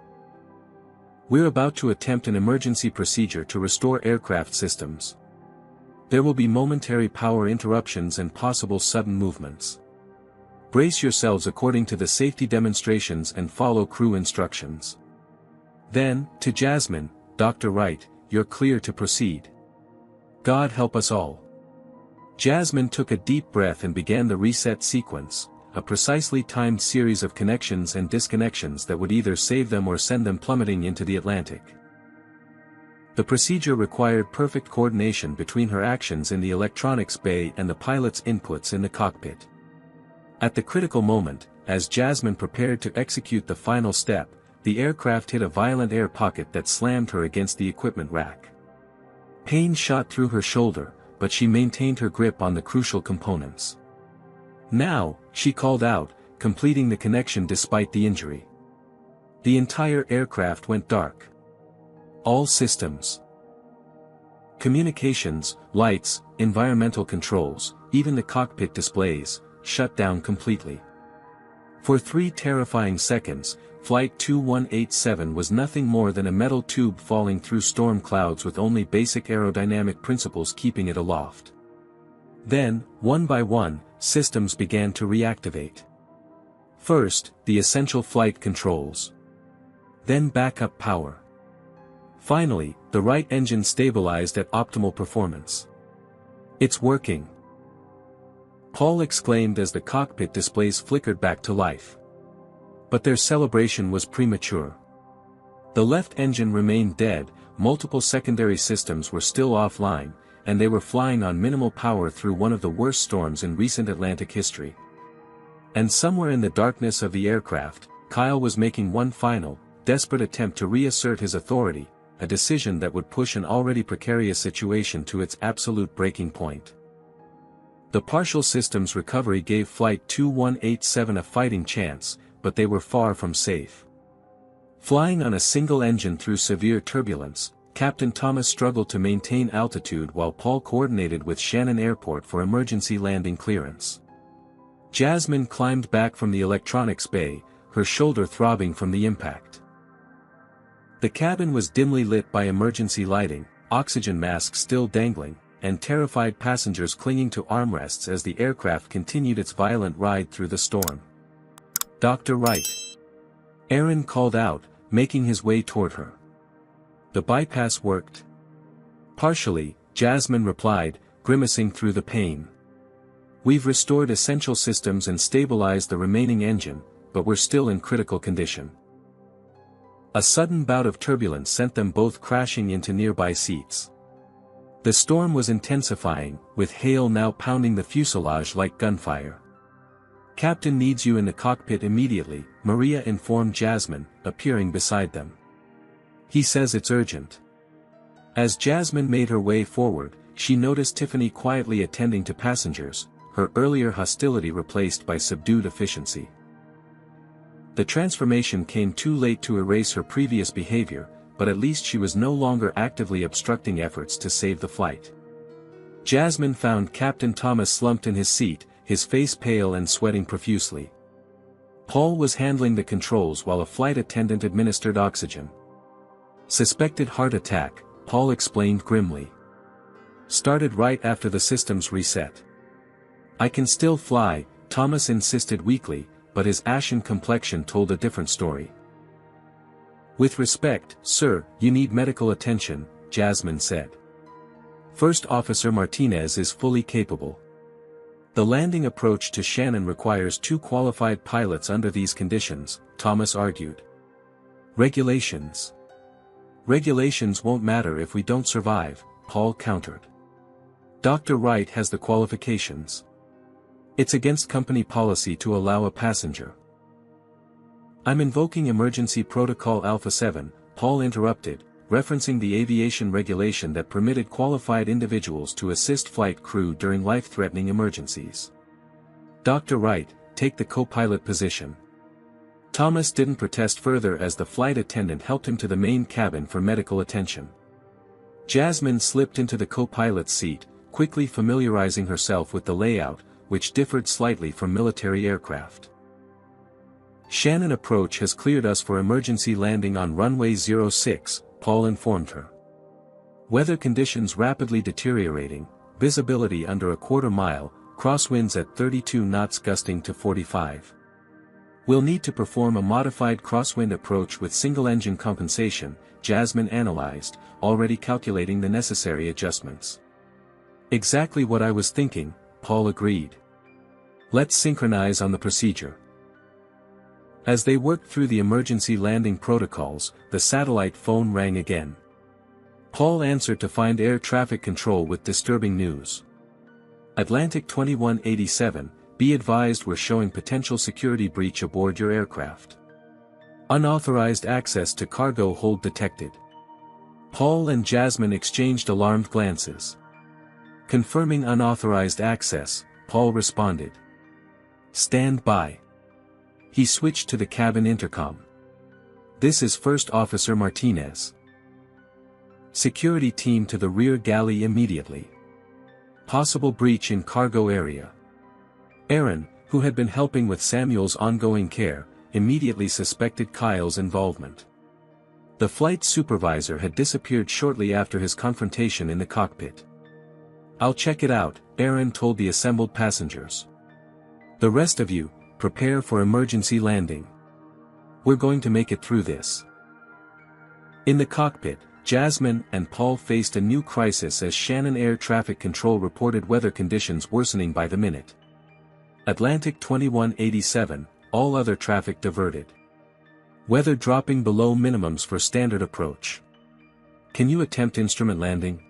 S1: We're about to attempt an emergency procedure to restore aircraft systems. There will be momentary power interruptions and possible sudden movements. Brace yourselves according to the safety demonstrations and follow crew instructions. Then, to Jasmine, Dr. Wright, you're clear to proceed. God help us all. Jasmine took a deep breath and began the reset sequence, a precisely timed series of connections and disconnections that would either save them or send them plummeting into the Atlantic. The procedure required perfect coordination between her actions in the electronics bay and the pilot's inputs in the cockpit. At the critical moment, as Jasmine prepared to execute the final step, the aircraft hit a violent air pocket that slammed her against the equipment rack. Pain shot through her shoulder, but she maintained her grip on the crucial components. Now, she called out, completing the connection despite the injury. The entire aircraft went dark. All systems, communications, lights, environmental controls, even the cockpit displays, shut down completely. For 3 terrifying seconds, Flight 2187 was nothing more than a metal tube falling through storm clouds with only basic aerodynamic principles keeping it aloft. Then, one by one, systems began to reactivate. First, the essential flight controls. Then backup power. Finally, the right engine stabilized at optimal performance. It's working! Paul exclaimed as the cockpit displays flickered back to life. But their celebration was premature. The left engine remained dead, multiple secondary systems were still offline, and they were flying on minimal power through one of the worst storms in recent Atlantic history. And somewhere in the darkness of the aircraft, Kyle was making one final, desperate attempt to reassert his authority, a decision that would push an already precarious situation to its absolute breaking point. The partial systems recovery gave Flight 2187 a fighting chance, but they were far from safe. Flying on a single engine through severe turbulence, Captain Thomas struggled to maintain altitude while Paul coordinated with Shannon Airport for emergency landing clearance. Jasmine climbed back from the electronics bay, her shoulder throbbing from the impact. The cabin was dimly lit by emergency lighting, oxygen masks still dangling, and terrified passengers clinging to armrests as the aircraft continued its violent ride through the storm. Dr. Wright. Aaron called out, making his way toward her. The bypass worked. Partially, Jasmine replied, grimacing through the pain. We've restored essential systems and stabilized the remaining engine, but we're still in critical condition. A sudden bout of turbulence sent them both crashing into nearby seats. The storm was intensifying, with hail now pounding the fuselage like gunfire. Captain needs you in the cockpit immediately, Maria informed Jasmine, appearing beside them. He says it's urgent. As Jasmine made her way forward, she noticed Tiffany quietly attending to passengers, her earlier hostility replaced by subdued efficiency. The transformation came too late to erase her previous behavior, but at least she was no longer actively obstructing efforts to save the flight. Jasmine found Captain Thomas slumped in his seat, his face pale and sweating profusely. Paul was handling the controls while a flight attendant administered oxygen. Suspected heart attack, Paul explained grimly. Started right after the systems reset. I can still fly, Thomas insisted weakly, but his ashen complexion told a different story. With respect, sir, you need medical attention, Jasmine said. First Officer Martinez is fully capable. The landing approach to Shannon requires 2 qualified pilots under these conditions, Thomas argued. Regulations. Regulations won't matter if we don't survive, Paul countered. Dr. Wright has the qualifications. It's against company policy to allow a passenger. I'm invoking Emergency Protocol Alpha 7, Paul interrupted, referencing the aviation regulation that permitted qualified individuals to assist flight crew during life-threatening emergencies. Dr. Wright, take the co-pilot position. Thomas didn't protest further as the flight attendant helped him to the main cabin for medical attention. Jasmine slipped into the co-pilot's seat, quickly familiarizing herself with the layout, which differed slightly from military aircraft. Shannon approach has cleared us for emergency landing on runway 06, Paul informed her. Weather conditions rapidly deteriorating, visibility under a quarter mile, crosswinds at 32 knots gusting to 45. We'll need to perform a modified crosswind approach with single-engine compensation, Jasmine analyzed, already calculating the necessary adjustments. Exactly what I was thinking, Paul agreed. Let's synchronize on the procedure. As they worked through the emergency landing protocols, the satellite phone rang again. Paul answered to find air traffic control with disturbing news. Atlantic 2187, be advised we're showing potential security breach aboard your aircraft. Unauthorized access to cargo hold detected. Paul and Jasmine exchanged alarmed glances. Confirming unauthorized access, Paul responded. Stand by. He switched to the cabin intercom. This is First Officer Martinez. Security team to the rear galley immediately. Possible breach in cargo area. Aaron, who had been helping with Samuel's ongoing care, immediately suspected Kyle's involvement. The flight supervisor had disappeared shortly after his confrontation in the cockpit. I'll check it out, Aaron told the assembled passengers. The rest of you, prepare for emergency landing. We're going to make it through this. In the cockpit, Jasmine and Paul faced a new crisis as Shannon Air Traffic Control reported weather conditions worsening by the minute. Atlantic 2187, all other traffic diverted. Weather dropping below minimums for standard approach. Can you attempt instrument landing?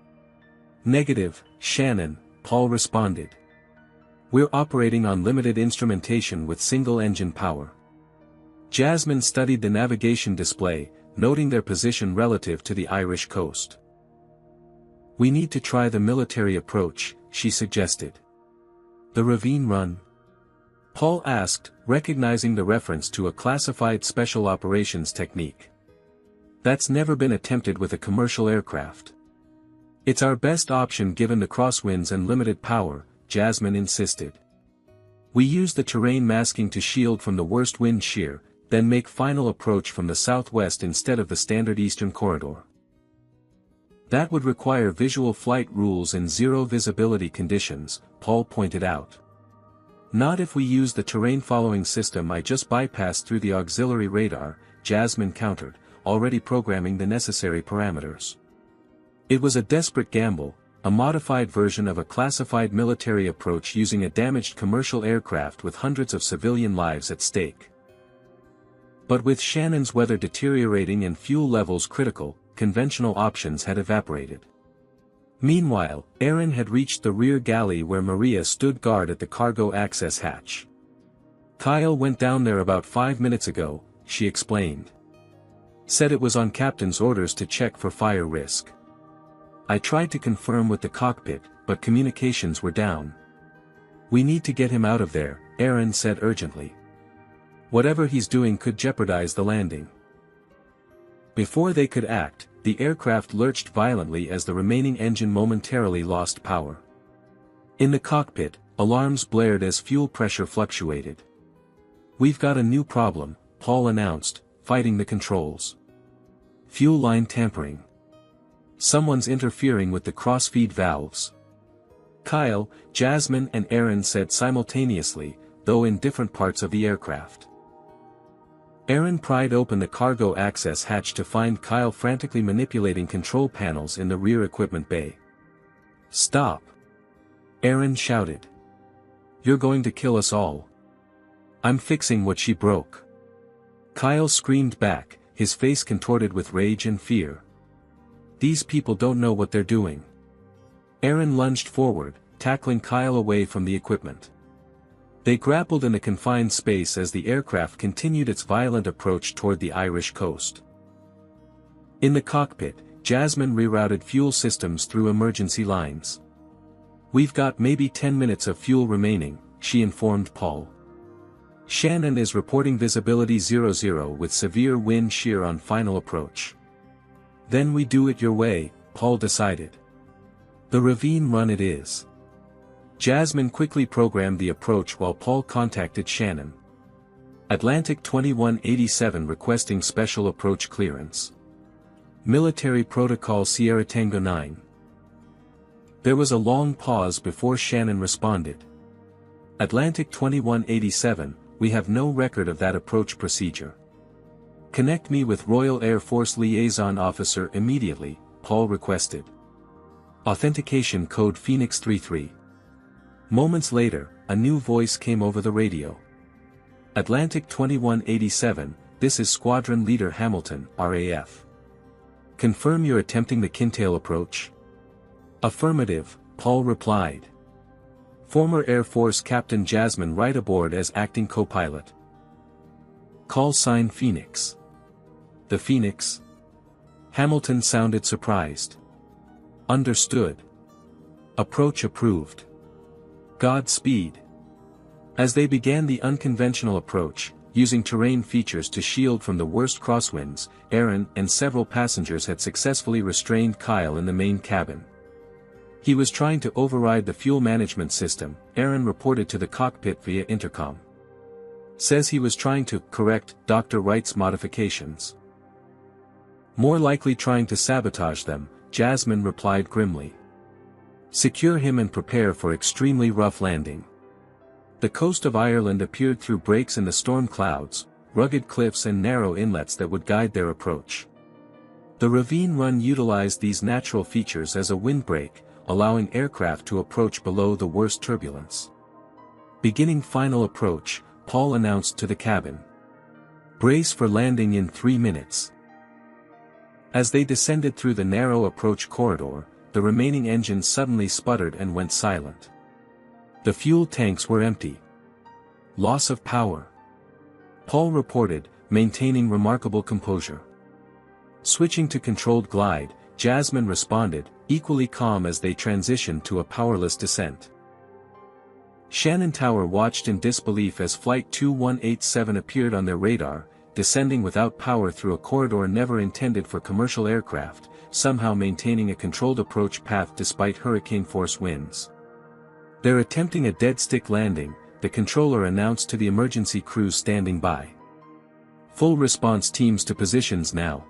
S1: Negative, Shannon, Paul responded. We're operating on limited instrumentation with single-engine power. Jasmine studied the navigation display, noting their position relative to the Irish coast. We need to try the military approach, she suggested. The ravine run? Paul asked, recognizing the reference to a classified special operations technique. That's never been attempted with a commercial aircraft. It's our best option given the crosswinds and limited power, Jasmine insisted. We use the terrain masking to shield from the worst wind shear, then make final approach from the southwest instead of the standard eastern corridor. That would require visual flight rules and zero visibility conditions, Paul pointed out. Not if we use the terrain following system I just bypassed through the auxiliary radar, Jasmine countered, already programming the necessary parameters. It was a desperate gamble, a modified version of a classified military approach using a damaged commercial aircraft with hundreds of civilian lives at stake. But with Shannon's weather deteriorating and fuel levels critical, conventional options had evaporated. Meanwhile, Aaron had reached the rear galley where Maria stood guard at the cargo access hatch. "Kyle went down there about 5 minutes ago," she explained. "Said it was on captain's orders to check for fire risk. I tried to confirm with the cockpit, but communications were down. We need to get him out of there," Aaron said urgently. "Whatever he's doing could jeopardize the landing." Before they could act, the aircraft lurched violently as the remaining engine momentarily lost power. In the cockpit, alarms blared as fuel pressure fluctuated. "We've got a new problem," Paul announced, fighting the controls. "Fuel line tampering. Someone's interfering with the crossfeed valves." Kyle, Jasmine and Aaron said simultaneously, though in different parts of the aircraft. Aaron pried open the cargo access hatch to find Kyle frantically manipulating control panels in the rear equipment bay. "Stop!" Aaron shouted. "You're going to kill us all." "I'm fixing what she broke." Kyle screamed back, his face contorted with rage and fear. "These people don't know what they're doing." Aaron lunged forward, tackling Kyle away from the equipment. They grappled in the confined space as the aircraft continued its violent approach toward the Irish coast. In the cockpit, Jasmine rerouted fuel systems through emergency lines. "We've got maybe 10 minutes of fuel remaining," she informed Paul. "Shannon is reporting visibility 00 with severe wind shear on final approach." "Then we do it your way," Paul decided. "The ravine run it is." Jasmine quickly programmed the approach while Paul contacted Shannon. Atlantic 2187 requesting special approach clearance. Military Protocol Sierra Tango 9. There was a long pause before Shannon responded. "Atlantic 2187, we have no record of that approach procedure. Connect me with Royal Air Force Liaison Officer immediately," Paul requested. Authentication code Phoenix 33. Moments later, a new voice came over the radio. "Atlantic 2187, this is Squadron Leader Hamilton, RAF. Confirm you're attempting the Kintail approach?" "Affirmative," Paul replied. "Former Air Force Captain Jasmine right aboard as acting co-pilot. Call sign Phoenix." "The Phoenix?" Hamilton sounded surprised. "Understood. Approach approved. Godspeed." As they began the unconventional approach, using terrain features to shield from the worst crosswinds, Aaron and several passengers had successfully restrained Kyle in the main cabin. He was trying to override the fuel management system, Aaron reported to the cockpit via intercom. "Says he was trying to correct Dr. Wright's modifications." "More likely trying to sabotage them," Jasmine replied grimly. "Secure him and prepare for extremely rough landing." The coast of Ireland appeared through breaks in the storm clouds, rugged cliffs and narrow inlets that would guide their approach. The ravine run utilized these natural features as a windbreak, allowing aircraft to approach below the worst turbulence. Beginning final approach, Paul announced to the cabin. "Brace for landing in 3 minutes." As they descended through the narrow approach corridor, the remaining engines suddenly sputtered and went silent. The fuel tanks were empty. "Loss of power," Paul reported, maintaining remarkable composure. Switching to controlled glide, Jasmine responded, equally calm as they transitioned to a powerless descent. Shannon Tower watched in disbelief as Flight 2187 appeared on their radar, descending without power through a corridor never intended for commercial aircraft, somehow maintaining a controlled approach path despite hurricane-force winds. "They're attempting a dead-stick landing," the controller announced to the emergency crews standing by. "Full response teams to positions now."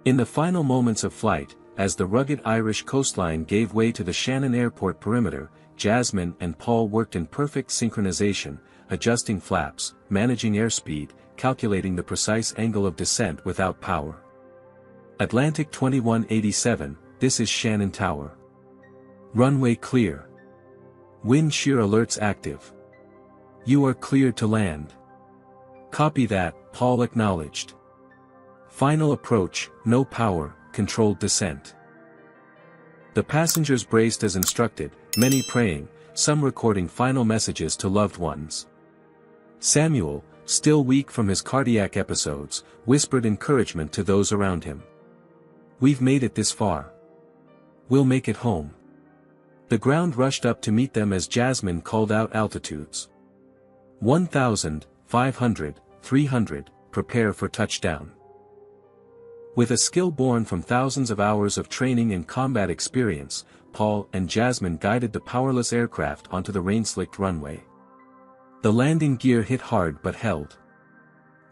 S1: In the final moments of flight, as the rugged Irish coastline gave way to the Shannon Airport perimeter, Jasmine and Paul worked in perfect synchronization, adjusting flaps, managing airspeed, calculating the precise angle of descent without power. Atlantic 2187, this is Shannon Tower. Runway clear. Wind shear alerts active. You are cleared to land. Copy that, Paul acknowledged. Final approach, no power, controlled descent. The passengers braced as instructed, many praying, some recording final messages to loved ones. Samuel, still weak from his cardiac episodes, whispered encouragement to those around him. We've made it this far. We'll make it home. The ground rushed up to meet them as Jasmine called out altitudes. 1,000, 500, 300, prepare for touchdown. With a skill born from thousands of hours of training and combat experience, Paul and Jasmine guided the powerless aircraft onto the rain-slicked runway. The landing gear hit hard but held.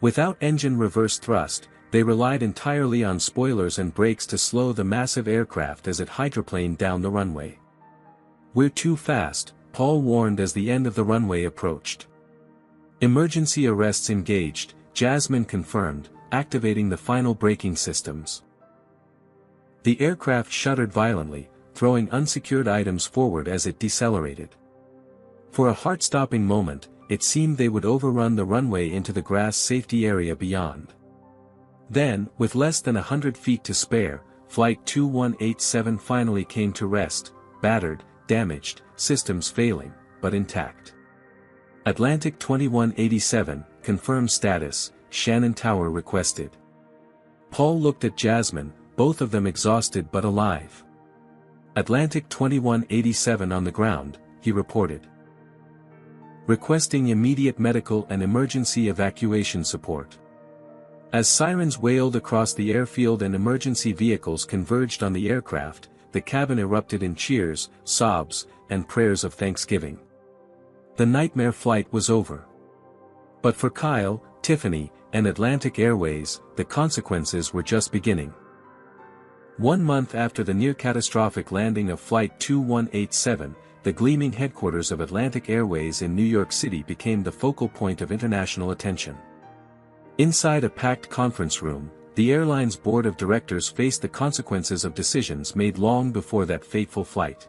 S1: Without engine reverse thrust, they relied entirely on spoilers and brakes to slow the massive aircraft as it hydroplaned down the runway. We're too fast, Paul warned as the end of the runway approached. Emergency arrests engaged, Jasmine confirmed, activating the final braking systems. The aircraft shuddered violently, throwing unsecured items forward as it decelerated. For a heart-stopping moment, it seemed they would overrun the runway into the grass safety area beyond. Then, with less than 100 feet to spare, Flight 2187 finally came to rest, battered, damaged, systems failing, but intact. Atlantic 2187, confirmed status, Shannon Tower requested. Paul looked at Jasmine, both of them exhausted but alive. Atlantic 2187 on the ground, he reported. Requesting immediate medical and emergency evacuation support. As sirens wailed across the airfield and emergency vehicles converged on the aircraft, the cabin erupted in cheers, sobs, and prayers of thanksgiving. The nightmare flight was over. But for Kyle, Tiffany, and Atlantic Airways, the consequences were just beginning. 1 month after the near-catastrophic landing of Flight 2187, the gleaming headquarters of Atlantic Airways in New York City became the focal point of international attention. Inside a packed conference room, the airline's board of directors faced the consequences of decisions made long before that fateful flight.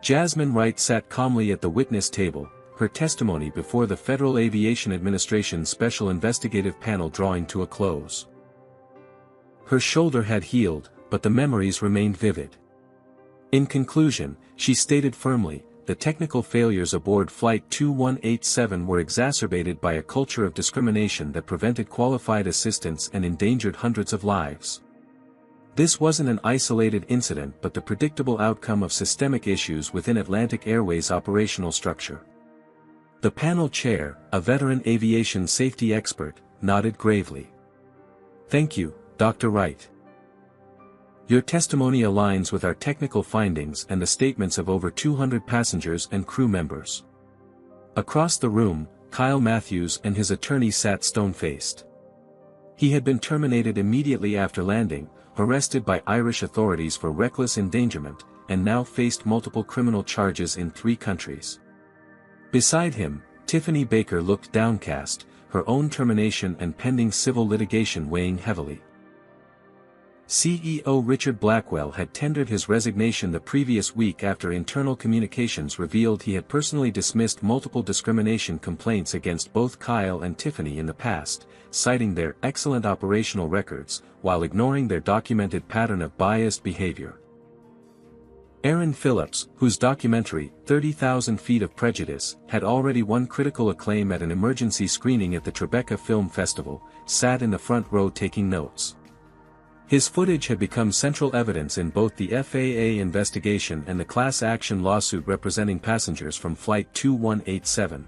S1: Jasmine Wright sat calmly at the witness table, her testimony before the Federal Aviation Administration's Special Investigative Panel drawing to a close. Her shoulder had healed, but the memories remained vivid. In conclusion, she stated firmly, the technical failures aboard Flight 2187 were exacerbated by a culture of discrimination that prevented qualified assistance and endangered hundreds of lives. This wasn't an isolated incident but the predictable outcome of systemic issues within Atlantic Airways' operational structure. The panel chair, a veteran aviation safety expert, nodded gravely. Thank you, Dr. Wright. Your testimony aligns with our technical findings and the statements of over 200 passengers and crew members. Across the room, Kyle Matthews and his attorney sat stone-faced. He had been terminated immediately after landing, arrested by Irish authorities for reckless endangerment, and now faced multiple criminal charges in 3 countries. Beside him, Tiffany Baker looked downcast, her own termination and pending civil litigation weighing heavily. CEO Richard Blackwell had tendered his resignation the previous week after internal communications revealed he had personally dismissed multiple discrimination complaints against both Kyle and Tiffany in the past, citing their excellent operational records, while ignoring their documented pattern of biased behavior. Aaron Phillips, whose documentary, 30,000 Feet of Prejudice, had already won critical acclaim at an emergency screening at the Tribeca Film Festival, sat in the front row taking notes. His footage had become central evidence in both the FAA investigation and the class action lawsuit representing passengers from Flight 2187.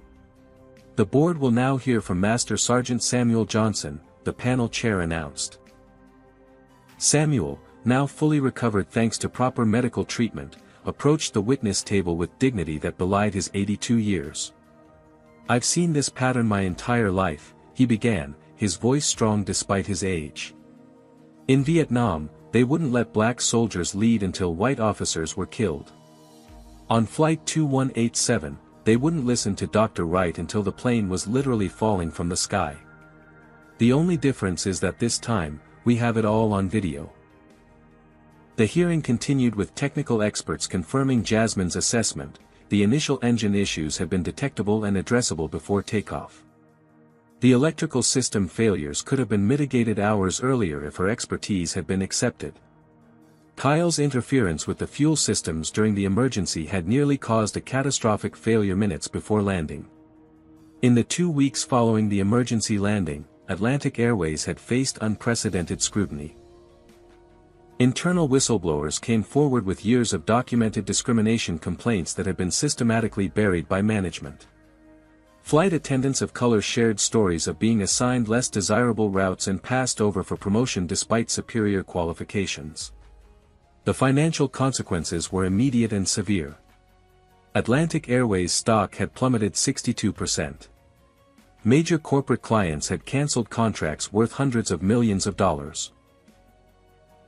S1: The board will now hear from Master Sergeant Samuel Johnson, the panel chair announced. Samuel, now fully recovered thanks to proper medical treatment, approached the witness table with dignity that belied his 82 years. I've seen this pattern my entire life, he began, his voice strong despite his age. In Vietnam, they wouldn't let black soldiers lead until white officers were killed. On Flight 2187, they wouldn't listen to Dr. Wright until the plane was literally falling from the sky. The only difference is that this time, we have it all on video. The hearing continued with technical experts confirming Jasmine's assessment. The initial engine issues had been detectable and addressable before takeoff. The electrical system failures could have been mitigated hours earlier if her expertise had been accepted. Kyle's interference with the fuel systems during the emergency had nearly caused a catastrophic failure minutes before landing. In the 2 weeks following the emergency landing, Atlantic Airways had faced unprecedented scrutiny. Internal whistleblowers came forward with years of documented discrimination complaints that had been systematically buried by management. Flight attendants of color shared stories of being assigned less desirable routes and passed over for promotion despite superior qualifications. The financial consequences were immediate and severe. Atlantic Airways stock had plummeted 62%. Major corporate clients had canceled contracts worth hundreds of millions of dollars.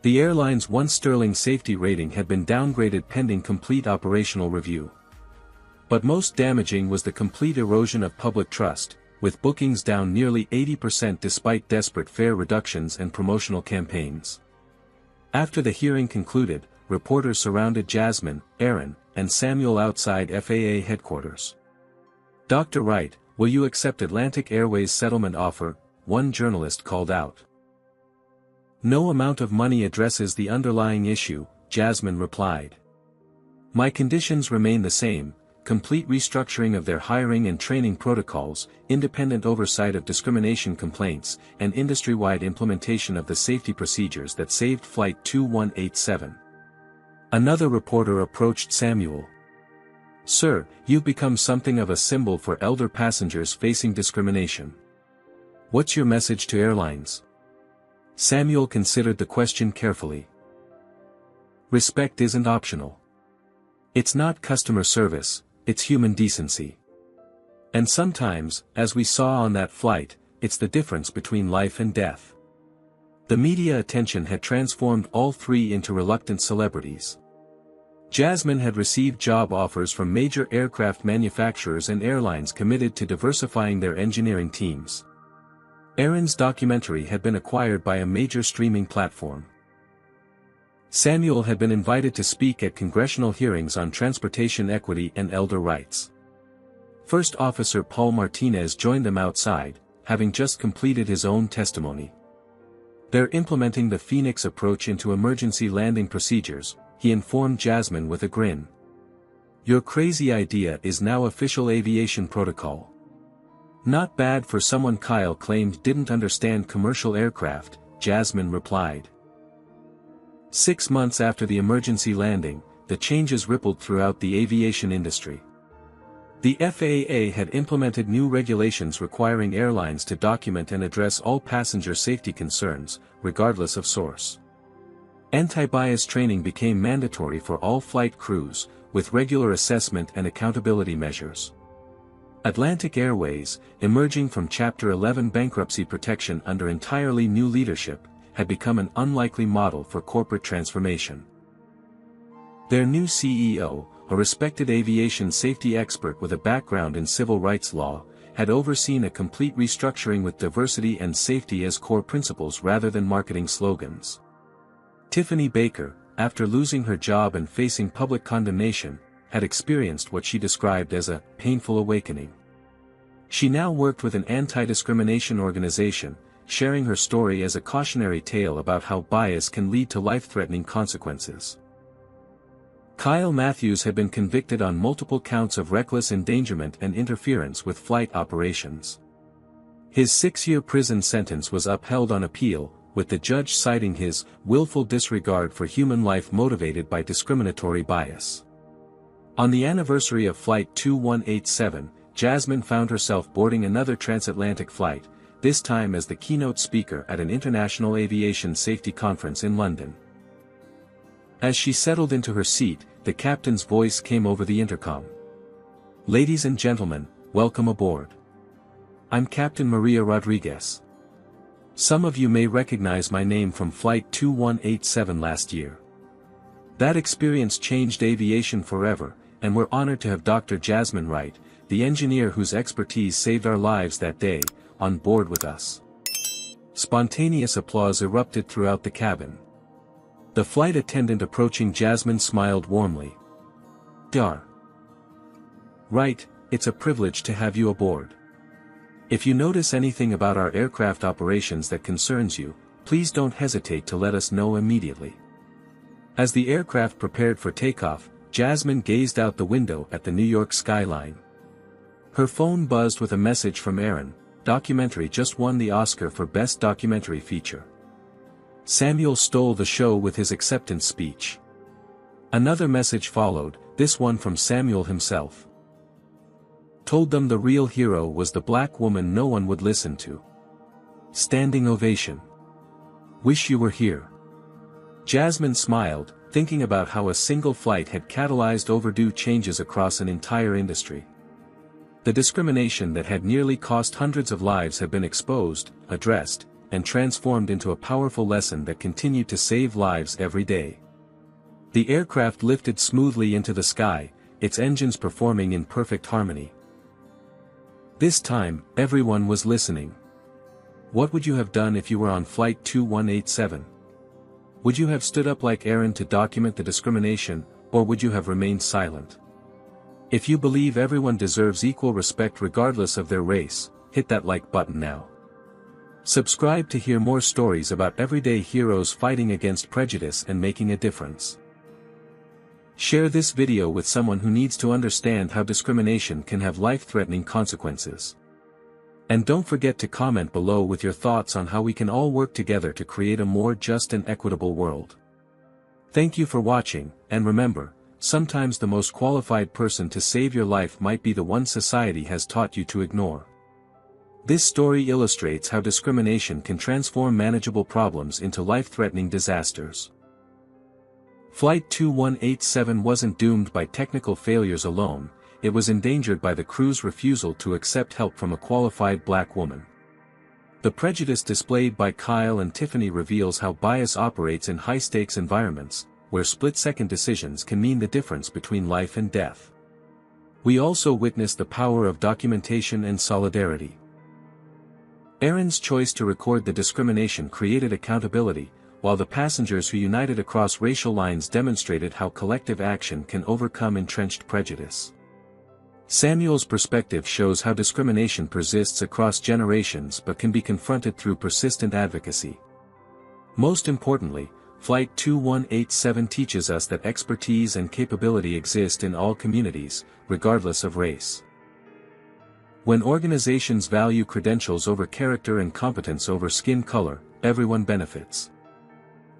S1: The airline's once sterling safety rating had been downgraded pending complete operational review. But most damaging was the complete erosion of public trust, with bookings down nearly 80% despite desperate fare reductions and promotional campaigns. After the hearing concluded, reporters surrounded Jasmine, Aaron, and Samuel outside FAA headquarters. "Dr. Wright, will you accept Atlantic Airways' settlement offer?" one journalist called out. "No amount of money addresses the underlying issue," Jasmine replied. "My conditions remain the same: complete restructuring of their hiring and training protocols, independent oversight of discrimination complaints, and industry-wide implementation of the safety procedures that saved Flight 2187. Another reporter approached Samuel. "Sir, you've become something of a symbol for elder passengers facing discrimination. What's your message to airlines?" Samuel considered the question carefully. "Respect isn't optional. It's not customer service, it's human decency. And sometimes, as we saw on that flight, it's the difference between life and death." The media attention had transformed all three into reluctant celebrities. Jasmine had received job offers from major aircraft manufacturers and airlines committed to diversifying their engineering teams. Aaron's documentary had been acquired by a major streaming platform. Samuel had been invited to speak at congressional hearings on transportation equity and elder rights. First Officer Paul Martinez joined them outside, having just completed his own testimony. "They're implementing the Phoenix approach into emergency landing procedures," he informed Jasmine with a grin. "Your crazy idea is now official aviation protocol." "Not bad for someone Kyle claimed didn't understand commercial aircraft," Jasmine replied. 6 months after the emergency landing, the changes rippled throughout the aviation industry. The FAA had implemented new regulations requiring airlines to document and address all passenger safety concerns, regardless of source. Anti-bias training became mandatory for all flight crews, with regular assessment and accountability measures. Atlantic Airways, emerging from Chapter 11 bankruptcy protection under entirely new leadership, had become an unlikely model for corporate transformation. Their new CEO, a respected aviation safety expert with a background in civil rights law, had overseen a complete restructuring with diversity and safety as core principles rather than marketing slogans. Tiffany Baker, after losing her job and facing public condemnation, had experienced what she described as a painful awakening. She now worked with an anti-discrimination organization, sharing her story as a cautionary tale about how bias can lead to life-threatening consequences. Kyle Matthews had been convicted on multiple counts of reckless endangerment and interference with flight operations. His 6-year prison sentence was upheld on appeal, with the judge citing his willful disregard for human life motivated by discriminatory bias. On the anniversary of Flight 2187, Jasmine found herself boarding another transatlantic flight, this time as the keynote speaker at an international aviation safety conference in London. As she settled into her seat, the captain's voice came over the intercom. "Ladies and gentlemen, welcome aboard. I'm Captain Maria Rodriguez. Some of you may recognize my name from Flight 2187 last year. That experience changed aviation forever, and we're honored to have Dr. Jasmine Wright, the engineer whose expertise saved our lives that day, on board with us." Spontaneous applause erupted throughout the cabin. The flight attendant approaching Jasmine smiled warmly. "Dar. Right, it's a privilege to have you aboard. If you notice anything about our aircraft operations that concerns you, please don't hesitate to let us know immediately." As the aircraft prepared for takeoff, Jasmine gazed out the window at the New York skyline. Her phone buzzed with a message from Aaron. Documentary just won the Oscar for Best Documentary Feature. Samuel stole the show with his acceptance speech. Another message followed, this one from Samuel himself. Told them the real hero was the black woman no one would listen to. Standing ovation. Wish you were here. Jasmine smiled, thinking about how a single flight had catalyzed overdue changes across an entire industry. The discrimination that had nearly cost hundreds of lives had been exposed, addressed, and transformed into a powerful lesson that continued to save lives every day. The aircraft lifted smoothly into the sky, its engines performing in perfect harmony. This time, everyone was listening. What would you have done if you were on Flight 2187? Would you have stood up like Aaron to document the discrimination, or would you have remained silent? If you believe everyone deserves equal respect regardless of their race, hit that like button now. Subscribe to hear more stories about everyday heroes fighting against prejudice and making a difference. Share this video with someone who needs to understand how discrimination can have life-threatening consequences. And don't forget to comment below with your thoughts on how we can all work together to create a more just and equitable world. Thank you for watching, and remember, sometimes the most qualified person to save your life might be the one society has taught you to ignore. This story illustrates how discrimination can transform manageable problems into life-threatening disasters. Flight 2187 wasn't doomed by technical failures alone, it was endangered by the crew's refusal to accept help from a qualified black woman. The prejudice displayed by Kyle and Tiffany reveals how bias operates in high-stakes environments, where split-second decisions can mean the difference between life and death. We also witness the power of documentation and solidarity. Aaron's choice to record the discrimination created accountability, while the passengers who united across racial lines demonstrated how collective action can overcome entrenched prejudice. Samuel's perspective shows how discrimination persists across generations but can be confronted through persistent advocacy. Most importantly, Flight 2187 teaches us that expertise and capability exist in all communities, regardless of race. When organizations value credentials over character and competence over skin color, everyone benefits.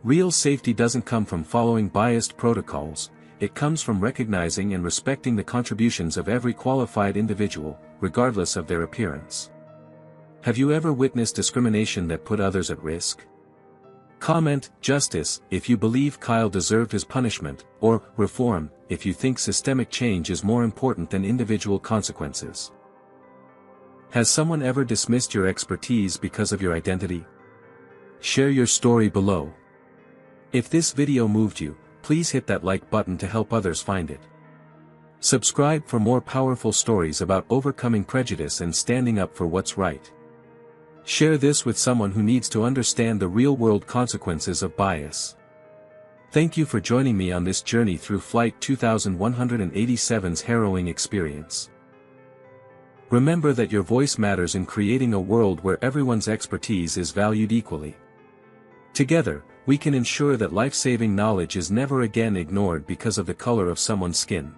S1: Real safety doesn't come from following biased protocols, it comes from recognizing and respecting the contributions of every qualified individual, regardless of their appearance. Have you ever witnessed discrimination that put others at risk? Comment, justice, if you believe Kyle deserved his punishment, or reform, if you think systemic change is more important than individual consequences. Has someone ever dismissed your expertise because of your identity? Share your story below. If this video moved you, please hit that like button to help others find it. Subscribe for more powerful stories about overcoming prejudice and standing up for what's right. Share this with someone who needs to understand the real-world consequences of bias. Thank you for joining me on this journey through Flight 2187's harrowing experience. Remember that your voice matters in creating a world where everyone's expertise is valued equally. Together, we can ensure that life-saving knowledge is never again ignored because of the color of someone's skin.